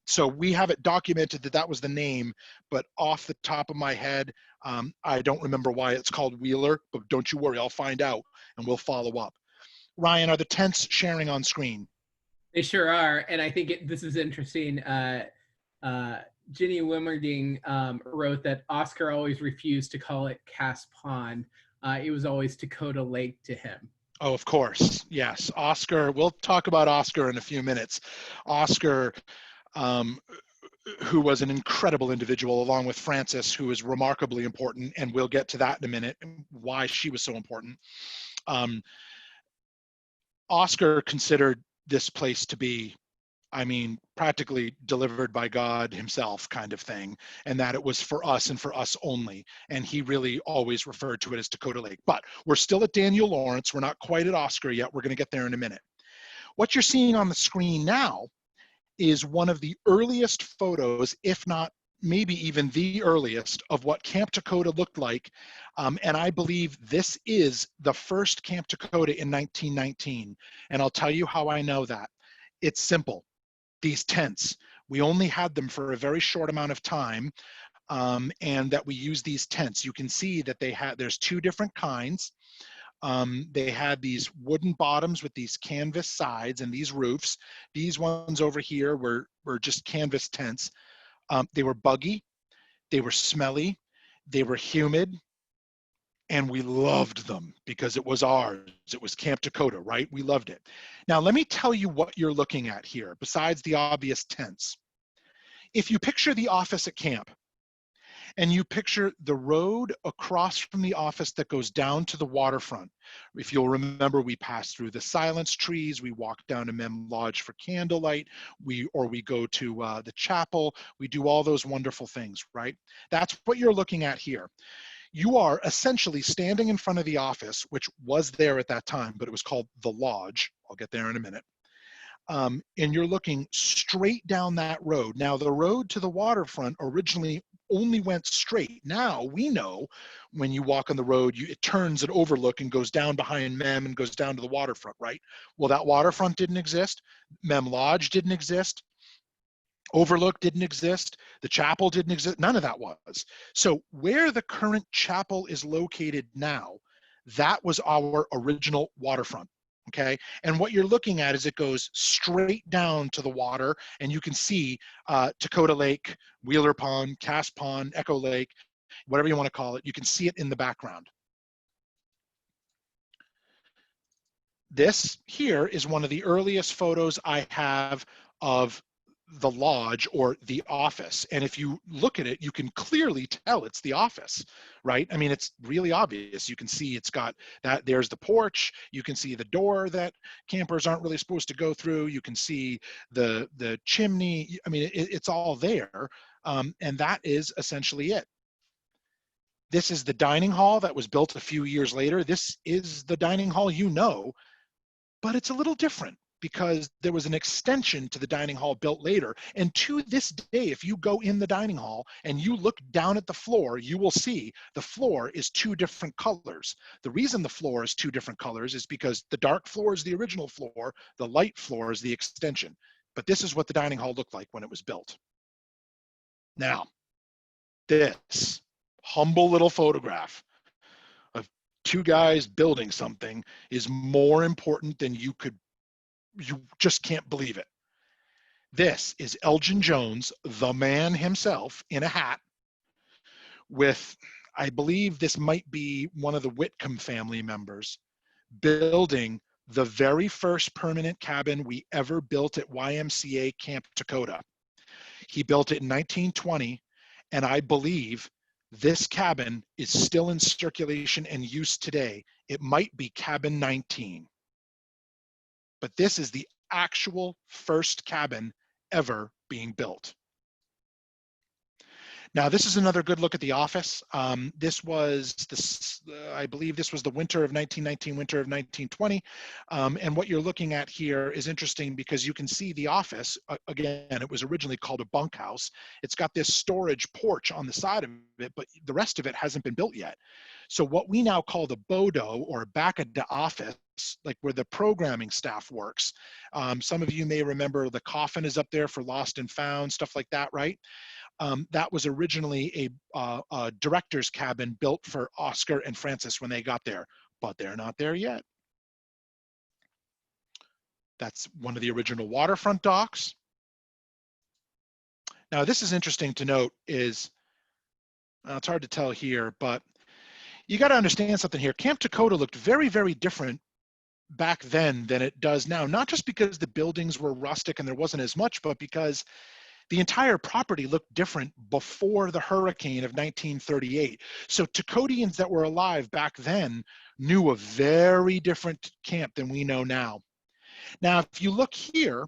So we have it documented that that was the name, but off the top of my head, I don't remember why it's called Wheeler, but don't you worry, I'll find out and we'll follow up. Ryan, are the tents sharing on screen? They sure are. And I think this is interesting. Ginny Wimmerding wrote that Oscar always refused to call it Cass Pond. It was always Takodah Lake to him. Oh, of course. Yes. Oscar, we'll talk about Oscar in a few minutes. Oscar, who was an incredible individual, along with Frances, who is remarkably important, and we'll get to that in a minute, and why she was so important. Oscar considered this place to be, I mean, practically delivered by God himself kind of thing, and that it was for us and for us only. And he really always referred to it as Takodah Lake. But we're still at Daniel Lawrence. We're not quite at Oscar yet. We're going to get there in a minute. What you're seeing on the screen now is one of the earliest photos, if not maybe even the earliest, of what Camp Takodah looked like. And I believe this is the first Camp Takodah in 1919. And I'll tell you how I know that. It's simple. These tents, we only had them for a very short amount of time, and that we use these tents. You can see that there's 2 different kinds. They had these wooden bottoms with these canvas sides and these roofs. These ones over here were just canvas tents. They were buggy, they were smelly, they were humid, and we loved them because it was ours. It was Camp Takodah, right? We loved it. Now, let me tell you what you're looking at here, besides the obvious tents. If you picture the office at camp, and you picture the road across from the office that goes down to the waterfront. If you'll remember, we pass through the silence trees, we walk down to Mem Lodge for candlelight, we go to the chapel, we do all those wonderful things, right? That's what you're looking at here. You are essentially standing in front of the office, which was there at that time, but it was called the Lodge. I'll get there in a minute. and you're looking straight down that road. Now, the road to the waterfront originally only went straight. Now we know when you walk on the road, it turns an overlook and goes down behind Mem and goes down to the waterfront, right? Well, that waterfront didn't exist. Mem Lodge didn't exist. Overlook didn't exist. The chapel didn't exist. None of that was. So where the current chapel is located now, that was our original waterfront. Okay, and what you're looking at is it goes straight down to the water, and you can see Takodah Lake, Wheeler Pond, Cass Pond, Echo Lake, whatever you want to call it. You can see it in the background. This here is one of the earliest photos I have of the lodge or the office. And if you look at it, you can clearly tell it's the office, right? I mean, it's really obvious. You can see it's got that, there's the porch. You can see the door that campers aren't really supposed to go through. You can see the chimney. I mean, it's all there. And that is essentially it. This is the dining hall that was built a few years later. This is the dining hall, you know, but it's a little different because there was an extension to the dining hall built later. And to this day, if you go in the dining hall and you look down at the floor, you will see the floor is two different colors. The reason the floor is two different colors is because the dark floor is the original floor, the light floor is the extension. But this is what the dining hall looked like when it was built. Now, this humble little photograph of two guys building something is more important than you just can't believe it. This is Elgin Jones, the man himself, in a hat with, I believe this might be one of the Whitcomb family members, building the very first permanent cabin we ever built at YMCA Camp Takodah. He built it in 1920, and I believe this cabin is still in circulation and use today. It might be cabin 19. But this is the actual first cabin ever being built. Now, this is another good look at the office. This was, I believe this was the winter of 1919, winter of 1920. And what you're looking at here is interesting because you can see the office, again, it was originally called a bunkhouse. It's got this storage porch on the side of it, but the rest of it hasn't been built yet. So what we now call the Bodo or back of the office, like where the programming staff works. Some of you may remember the coffin is up there for lost and found, stuff like that, right? That was originally a director's cabin built for Oscar and Francis when they got there, but they're not there yet. That's one of the original waterfront docks. Now, this is interesting to note is, it's hard to tell here, but you got to understand something here. Camp Takodah looked very, very different back then than it does now, not just because the buildings were rustic and there wasn't as much, but because the entire property looked different before the hurricane of 1938. So Takodians that were alive back then knew a very different camp than we know now. Now, if you look here,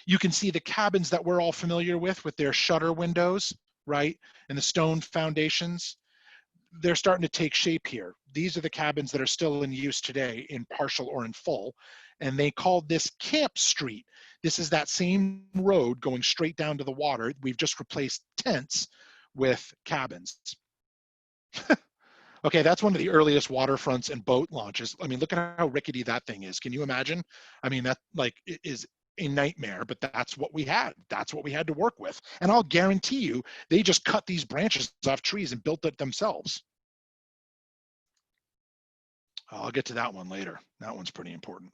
you can see the cabins that we're all familiar with their shutter windows, right? And the stone foundations. They're starting to take shape here. These are the cabins that are still in use today in partial or in full. And they called this Camp Street. This is that same road going straight down to the water. We've just replaced tents with cabins. Okay, that's one of the earliest waterfronts and boat launches. I mean, look at how rickety that thing is. Can you imagine? I mean, that like is a nightmare, but that's what we had. That's what we had to work with. And I'll guarantee you, they just cut these branches off trees and built it themselves. I'll get to that one later. That one's pretty important.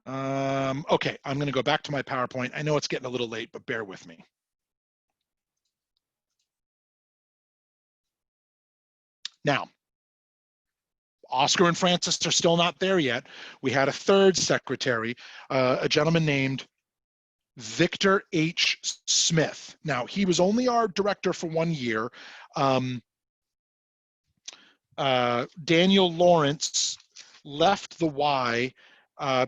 Okay, I'm going to go back to my PowerPoint. I know it's getting a little late, but bear with me. Now, Oscar and Francis are still not there yet. We had a third secretary, a gentleman named Victor H. Smith. Now, he was only our director for 1 year. Daniel Lawrence left the Y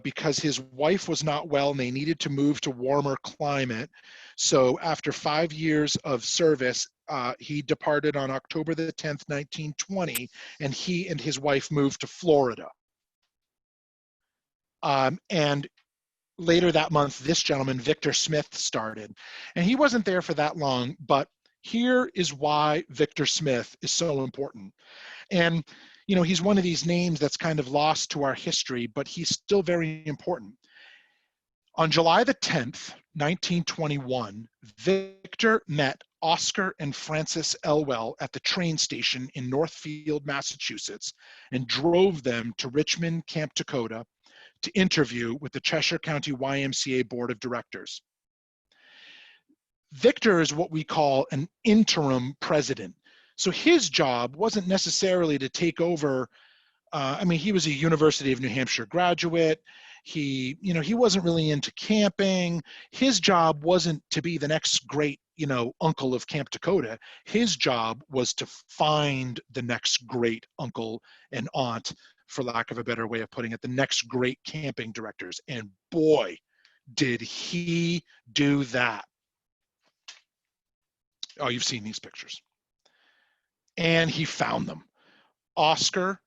because his wife was not well and they needed to move to warmer climate. So after 5 years of service, he departed on October the 10th, 1920, and he and his wife moved to Florida. And later that month, this gentleman, Victor Smith, started. And he wasn't there for that long, but here is why Victor Smith is so important. And, you know, he's one of these names that's kind of lost to our history, but he's still very important. On July the 10th, 1921, Victor met Oscar and Frances Elwell at the train station in Northfield, Massachusetts, and drove them to Richmond, Camp Takodah, to interview with the Cheshire County YMCA Board of Directors. Victor is what we call an interim president. So his job wasn't necessarily to take over. I mean, he was a University of New Hampshire graduate. He wasn't really into camping. His job wasn't to be the next great, uncle of Camp Takodah. His job was to find the next great uncle and aunt, for lack of a better way of putting it, the next great camping directors. And boy, did he do that. Oh, you've seen these pictures. And he found them. Oscar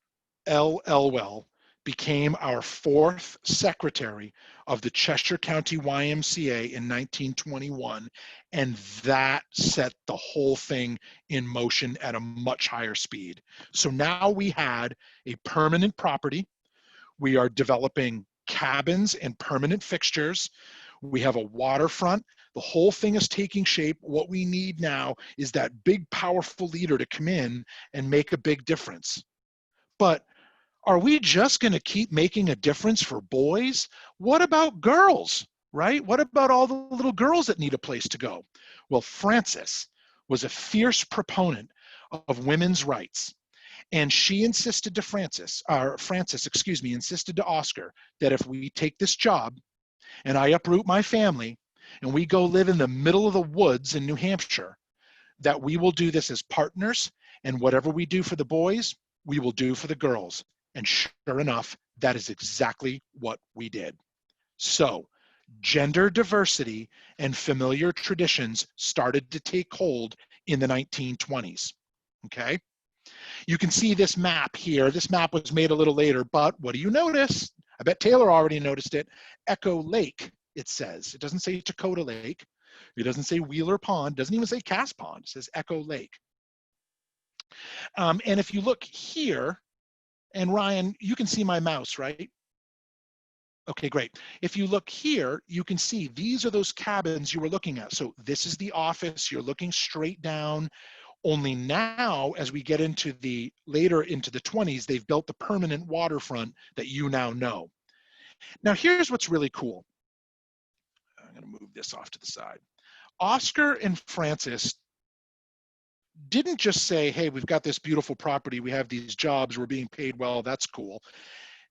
L. Elwell became our 4th secretary of the Cheshire County YMCA in 1921, and that set the whole thing in motion at a much higher speed. So now we had a permanent property. We are developing cabins and permanent fixtures. We have a waterfront. The whole thing is taking shape. What we need now is that big, powerful leader to come in and make a big difference. But are we just going to keep making a difference for boys? What about girls, right? What about all the little girls that need a place to go? Well, Frances was a fierce proponent of women's rights. And she insisted to Frances insisted to Oscar that if we take this job and I uproot my family and we go live in the middle of the woods in New Hampshire, that we will do this as partners, and whatever we do for the boys, we will do for the girls. And sure enough, that is exactly what we did. So gender diversity and familiar traditions started to take hold in the 1920s, okay? You can see this map here. This map was made a little later, but what do you notice? I bet Taylor already noticed it. Echo Lake, it says. It doesn't say Takodah Lake. It doesn't say Wheeler Pond. It doesn't even say Cass Pond. It says Echo Lake. And if you look here, and Ryan, you can see my mouse, right? Okay, great. If you look here, you can see these are those cabins you were looking at. So this is the office. You're looking straight down. Only now, as we get later into the 20s, they've built the permanent waterfront that you now know. Now, here's what's really cool. I'm going to move this off to the side. Oscar and Frances didn't just say, hey, we've got this beautiful property, we have these jobs, we're being paid well, that's cool.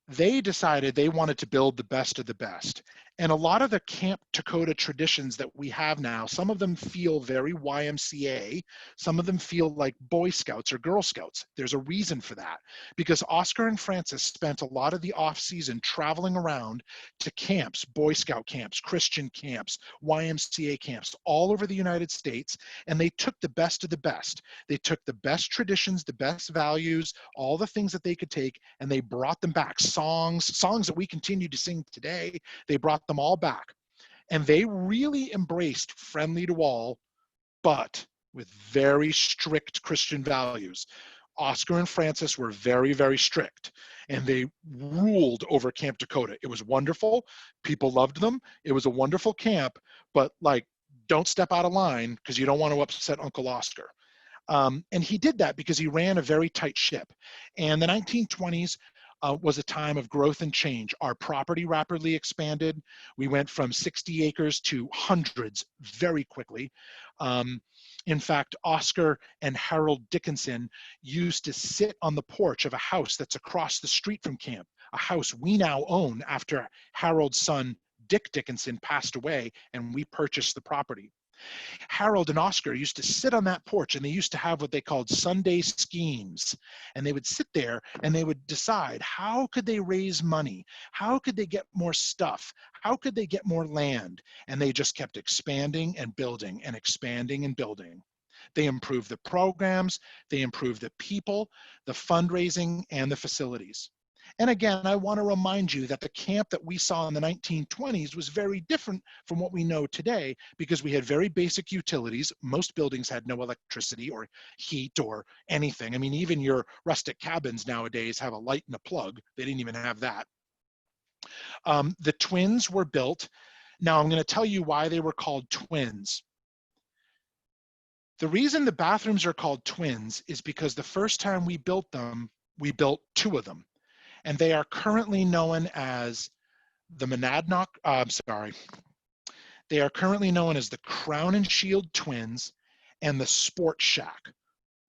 They decided they wanted to build the best of the best. And a lot of the Camp Takodah traditions that we have now, some of them feel very YMCA, some of them feel like Boy Scouts or Girl Scouts. There's a reason for that, because Oscar and Frances spent a lot of the off season traveling around to camps, Boy Scout camps, Christian camps, YMCA camps, all over the United States, and they took the best of the best. They took the best traditions, the best values, all the things that they could take, and they brought them back. Songs that we continue to sing today, they brought them all back. And they really embraced friendly to all, but with very strict Christian values. Oscar and Frances were very, very strict, and they ruled over Camp Takodah. It was wonderful. People loved them. It was a wonderful camp, but like, don't step out of line because you don't want to upset Uncle Oscar. And he did that because he ran a very tight ship. And the 1920s was a time of growth and change. Our property rapidly expanded. We went from 60 acres to hundreds very quickly. In fact, Oscar and Harold Dickinson used to sit on the porch of a house that's across the street from camp, a house we now own after Harold's son, Dick Dickinson, passed away, and we purchased the property. Harold and Oscar used to sit on that porch, and they used to have what they called Sunday schemes. And they would sit there and they would decide, how could they raise money? How could they get more stuff? How could they get more land? And they just kept expanding and building and expanding and building. They improved the programs, they improved the people, the fundraising, and the facilities. And again, I want to remind you that the camp that we saw in the 1920s was very different from what we know today, because we had very basic utilities. Most buildings had no electricity or heat or anything. I mean, even your rustic cabins nowadays have a light and a plug. They didn't even have that. The twins were built. Now I'm going to tell you why they were called twins. The reason the bathrooms are called twins is because the first time we built them, we built two of them. And they are currently known as the Monadnock, they are currently known as the Crown and Shield Twins and the Sport Shack.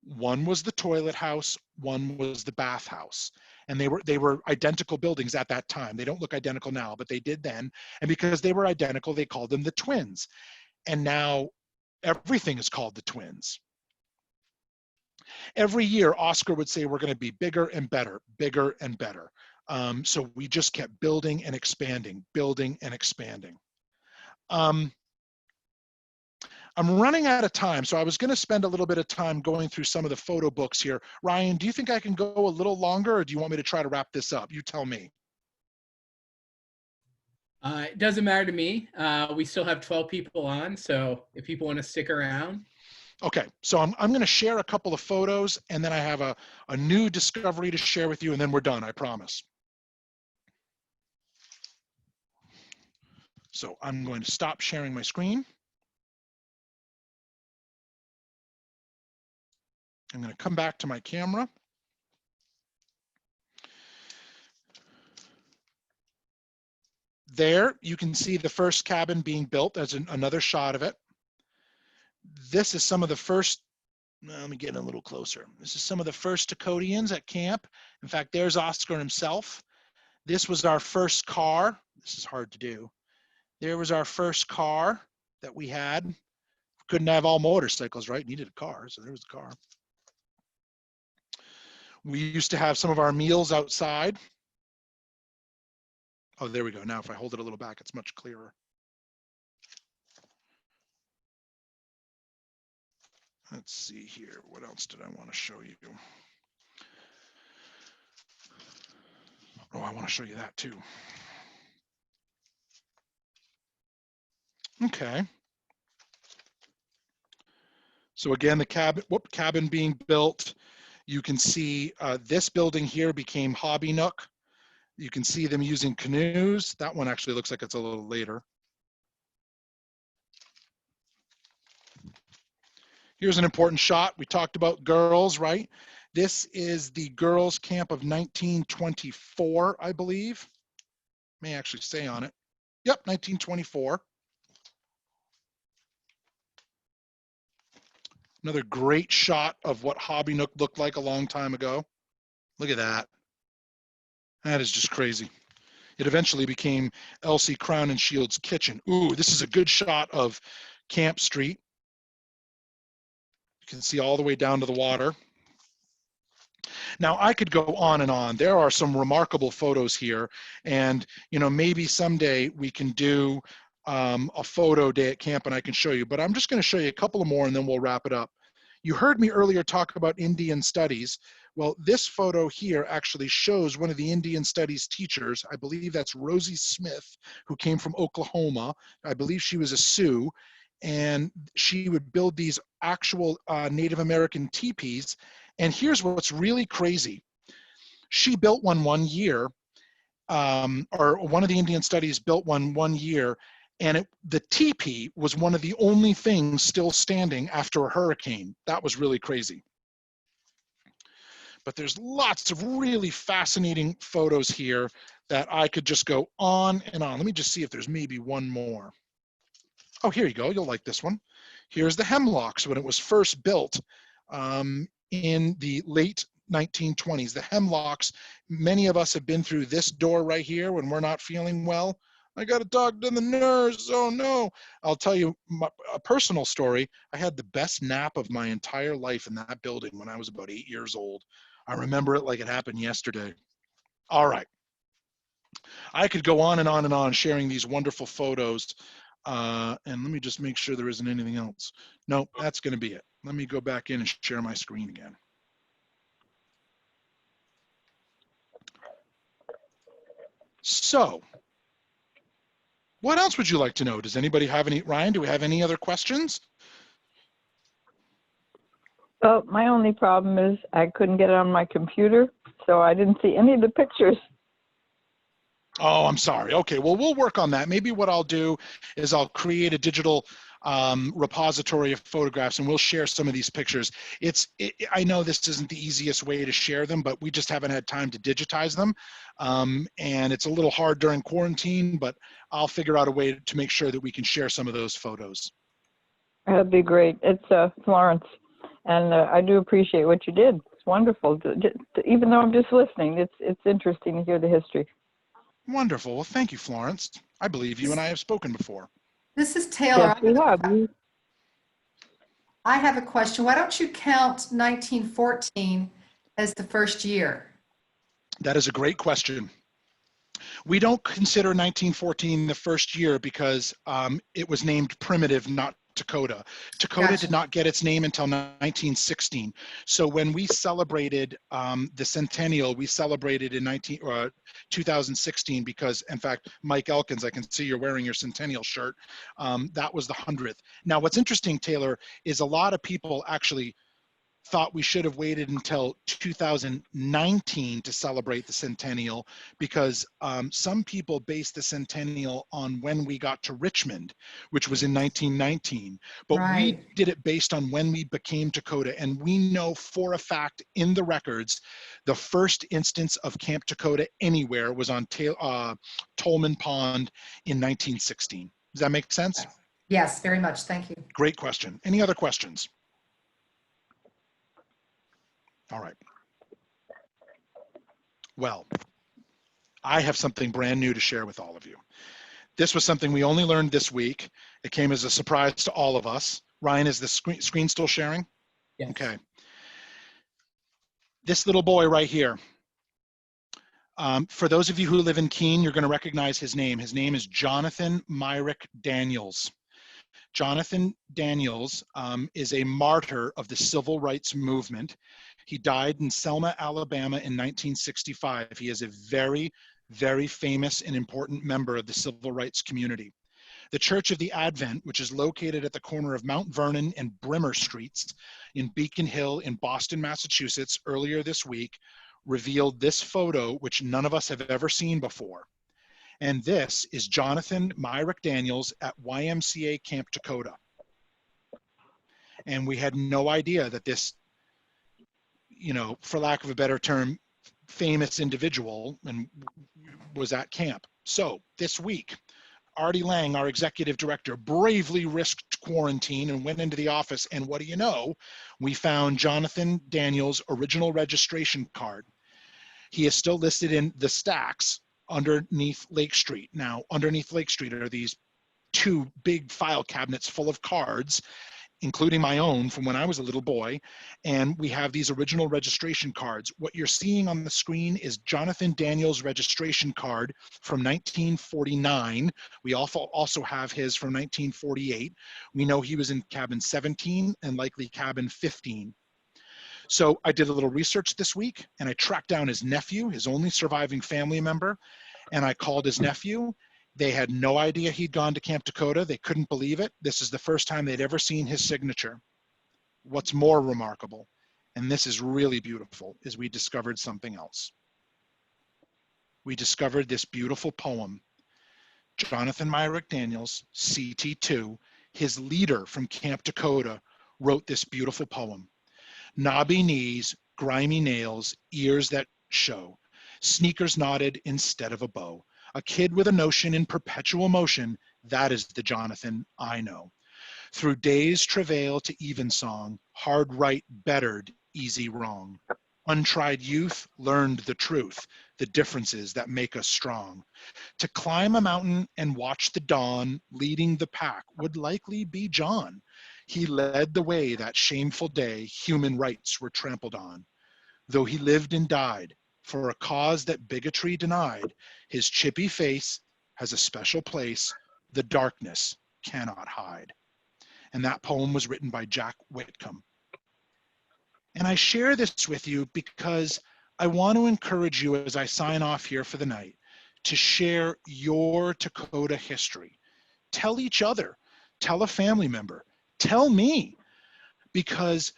One was the toilet house, one was the bathhouse. And they were identical buildings at that time. They don't look identical now, but they did then. And because they were identical, they called them the twins. And now everything is called the twins. Every year, Oscar would say, we're going to be bigger and better, bigger and better. So we just kept building and expanding, building and expanding. I'm running out of time, so I was going to spend a little bit of time going through some of the photo books here. Ryan, do you think I can go a little longer, or do you want me to try to wrap this up? You tell me. It doesn't matter to me. We still have 12 people on, so if people want to stick around. Okay, so I'm going to share a couple of photos, and then I have a new discovery to share with you, and then we're done, I promise. So I'm going to stop sharing my screen. I'm going to come back to my camera. There, you can see the first cabin being built as another shot of it. This is some of the first, let me get a little closer. This is some of the first Takodians at camp. In fact, there's Oscar himself. This was our first car. This is hard to do. There was our first car that we had. Couldn't have all motorcycles, right? Needed a car, so there was the car. We used to have some of our meals outside. Oh, there we go. Now if I hold it a little back, it's much clearer. Let's see here. What else did I want to show you? Oh, I want to show you that too. Okay. So again, the cabin being built. You can see this building here became Hobby Nook. You can see them using canoes. That one actually looks like it's a little later. Here's an important shot. We talked about girls, right? This is the girls' camp of 1924, I believe. May actually say on it. Yep, 1924. Another great shot of what Hobby Nook looked like a long time ago. Look at that. That is just crazy. It eventually became Elsie Crown and Shield's kitchen. Ooh, this is a good shot of Camp Street. You can see all the way down to the water. Now I could go on and on. There are some remarkable photos here, and maybe someday we can do a photo day at camp and I can show you, but I'm just going to show you a couple of more and then we'll wrap it up. You heard me earlier talk about Indian studies. Well, this photo here actually shows one of the Indian studies teachers. I believe that's Rosie Smith, who came from Oklahoma. I believe she was a Sioux, and she would build these actual Native American teepees. And here's what's really crazy. She built one year, or one of the Indian studies built one year, and the teepee was one of the only things still standing after a hurricane. That was really crazy. But there's lots of really fascinating photos here that I could just go on and on. Let me just see if there's maybe one more. Oh, here you go. You'll like this one. Here's the Hemlocks when it was first built in the late 1920s. The Hemlocks, many of us have been through this door right here when we're not feeling well. I got a dog in the nurse. Oh no. I'll tell you a personal story. I had the best nap of my entire life in that building when I was about 8 years old. I remember it like it happened yesterday. All right. I could go on and on and on sharing these wonderful photos. And let me just make sure there isn't anything else. No, that's going to be it. Let me go back in and share my screen again. So, what else would you like to know? Does anybody have any, Ryan, do we have any other questions? Well, my only problem is I couldn't get it on my computer, so I didn't see any of the pictures. Oh, I'm sorry. Okay, well, we'll work on that. Maybe what I'll do is I'll create a digital repository of photographs, and we'll share some of these pictures. I know this isn't the easiest way to share them, but we just haven't had time to digitize them. And it's a little hard during quarantine, but I'll figure out a way to make sure that we can share some of those photos. That'd be great. It's Florence, and I do appreciate what you did. It's wonderful. Even though I'm just listening, it's interesting to hear the history. Wonderful. Well, thank you, Florence. I believe you and I have spoken before. This is Taylor. Yes, we have. I have a question. Why don't you count 1914 as the first year? That is a great question. We don't consider 1914 the first year because it was named Primitive, not Takodah. Takodah Gotcha. did not get its name until 1916. So when we celebrated the centennial, we celebrated in 2016 because, in fact, Mike Elkins, I can see you're wearing your centennial shirt. That was the 100th. Now, what's interesting, Taylor, is a lot of people actually thought we should have waited until 2019 to celebrate the centennial because some people based the centennial on when we got to Richmond, which was in 1919. But Right. we did it based on when we became Takodah. And we know for a fact in the records, the first instance of Camp Takodah anywhere was on Tolman Pond in 1916. Does that make sense? Yes, very much. Thank you. Great question. Any other questions? All right. Well, I have something brand new to share with all of you. This was something we only learned this week. It came as a surprise to all of us. Ryan, is the screen still sharing? Yes. Okay. This little boy right here. For those of you who live in Keene, you're going to recognize his name. His name is Jonathan Myrick Daniels. Jonathan Daniels is a martyr of the civil rights movement. He died in Selma, Alabama in 1965. He is a very, very famous and important member of the civil rights community. The Church of the Advent, which is located at the corner of Mount Vernon and Brimmer Streets in Beacon Hill in Boston, Massachusetts, earlier this week, revealed this photo, which none of us have ever seen before. And this is Jonathan Myrick Daniels at YMCA Camp Takodah. And we had no idea that this, you know, for lack of a better term, famous individual and was at camp. So this week, Artie Lang, our executive director, bravely risked quarantine and went into the office. And what do you know? We found Jonathan Daniels' original registration card. He is still listed in the stacks underneath Lake Street. Now, underneath Lake Street are these two big file cabinets full of cards, including my own from when I was a little boy. And we have these original registration cards. What you're seeing on the screen is Jonathan Daniels' registration card from 1949. We also have his from 1948. We know he was in cabin 17 and likely cabin 15. So I did a little research this week and I tracked down his nephew, his only surviving family member, and I called his nephew. They had no idea he'd gone to Camp Takodah. They couldn't believe it. This is the first time they'd ever seen his signature. What's more remarkable, and this is really beautiful, is we discovered something else. We discovered this beautiful poem. Jonathan Myrick Daniels, CT2, his leader from Camp Takodah, wrote this beautiful poem. Knobby knees, grimy nails, ears that show, sneakers knotted instead of a bow. A kid with a notion in perpetual motion, that is the Jonathan I know. Through days travail to evensong, hard right bettered, easy wrong. Untried youth learned the truth, the differences that make us strong. To climb a mountain and watch the dawn, leading the pack would likely be John. He led the way that shameful day human rights were trampled on. Though he lived and died for a cause that bigotry denied, his chippy face has a special place the darkness cannot hide. And that poem was written by Jack Whitcomb. And I share this with you because I want to encourage you as I sign off here for the night to share your Takodah history. Tell each other, tell a family member, tell me, because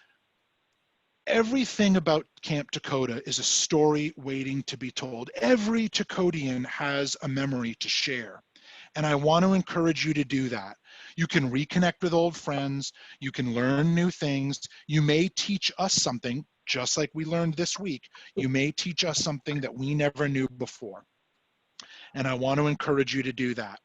everything about Camp Takodah is a story waiting to be told. Every Takodian has a memory to share. And I want to encourage you to do that. You can reconnect with old friends. You can learn new things. You may teach us something, just like we learned this week. You may teach us something that we never knew before. And I want to encourage you to do that.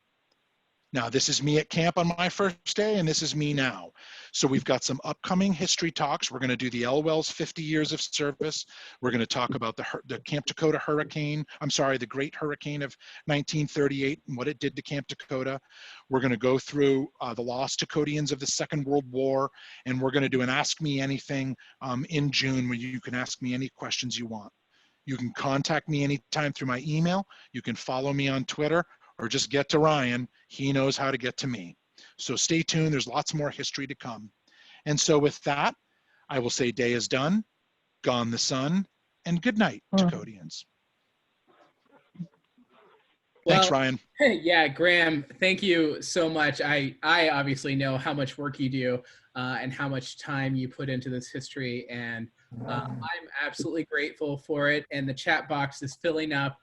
Now, this is me at camp on my first day, and this is me now. So we've got some upcoming history talks. We're going to do the Elwell's 50 years of service. We're going to talk about the Camp Takodah hurricane. I'm sorry, the Great Hurricane of 1938 and what it did to Camp Takodah. We're going to go through the lost Takodians of the Second World War, and we're going to do an Ask Me Anything in June, where you can ask me any questions you want. You can contact me anytime through my email. You can follow me on Twitter, or just get to Ryan. He knows how to get to me. So stay tuned. There's lots more history to come. And so with that, I will say day is done, gone the sun, and good night, Takodians. Thanks, Ryan. Yeah, Graham, thank you so much. I obviously know how much work you do and how much time you put into this history, and I'm absolutely grateful for it. And the chat box is filling up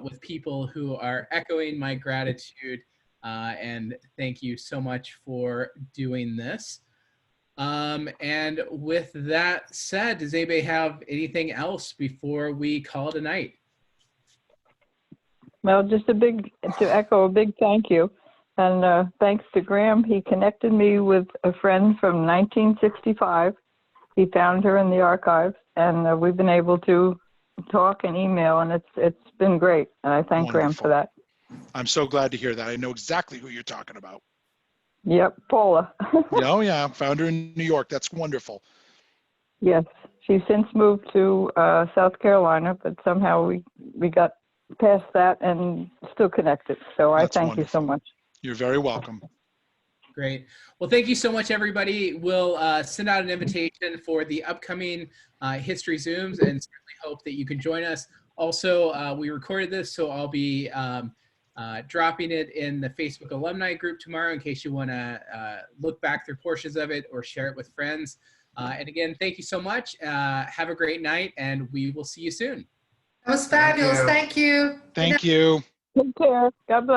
with people who are echoing my gratitude, and thank you so much for doing this. And with that said, does anybody have anything else before we call it a night? Well, just to echo a big thank you. And thanks to Graham, he connected me with a friend from 1965. He found her in the archives, and we've been able to talk and email, and it's been great. And I thank Graham for that. I'm so glad to hear that. I know exactly who you're talking about. Yep, Paula. Oh yeah, found her in New York. That's wonderful. Yes, she's since moved to South Carolina, but somehow we got past that and still connected. So I thank you so much. You're very welcome. Great. Well, thank you so much, everybody. We'll send out an invitation for the upcoming History Zooms, and certainly hope that you can join us. Also, we recorded this, so I'll be dropping it in the Facebook alumni group tomorrow in case you want to look back through portions of it or share it with friends. And again, thank you so much. Have a great night, and we will see you soon. That was fabulous. Thank you. Thank you. Take care. God bless.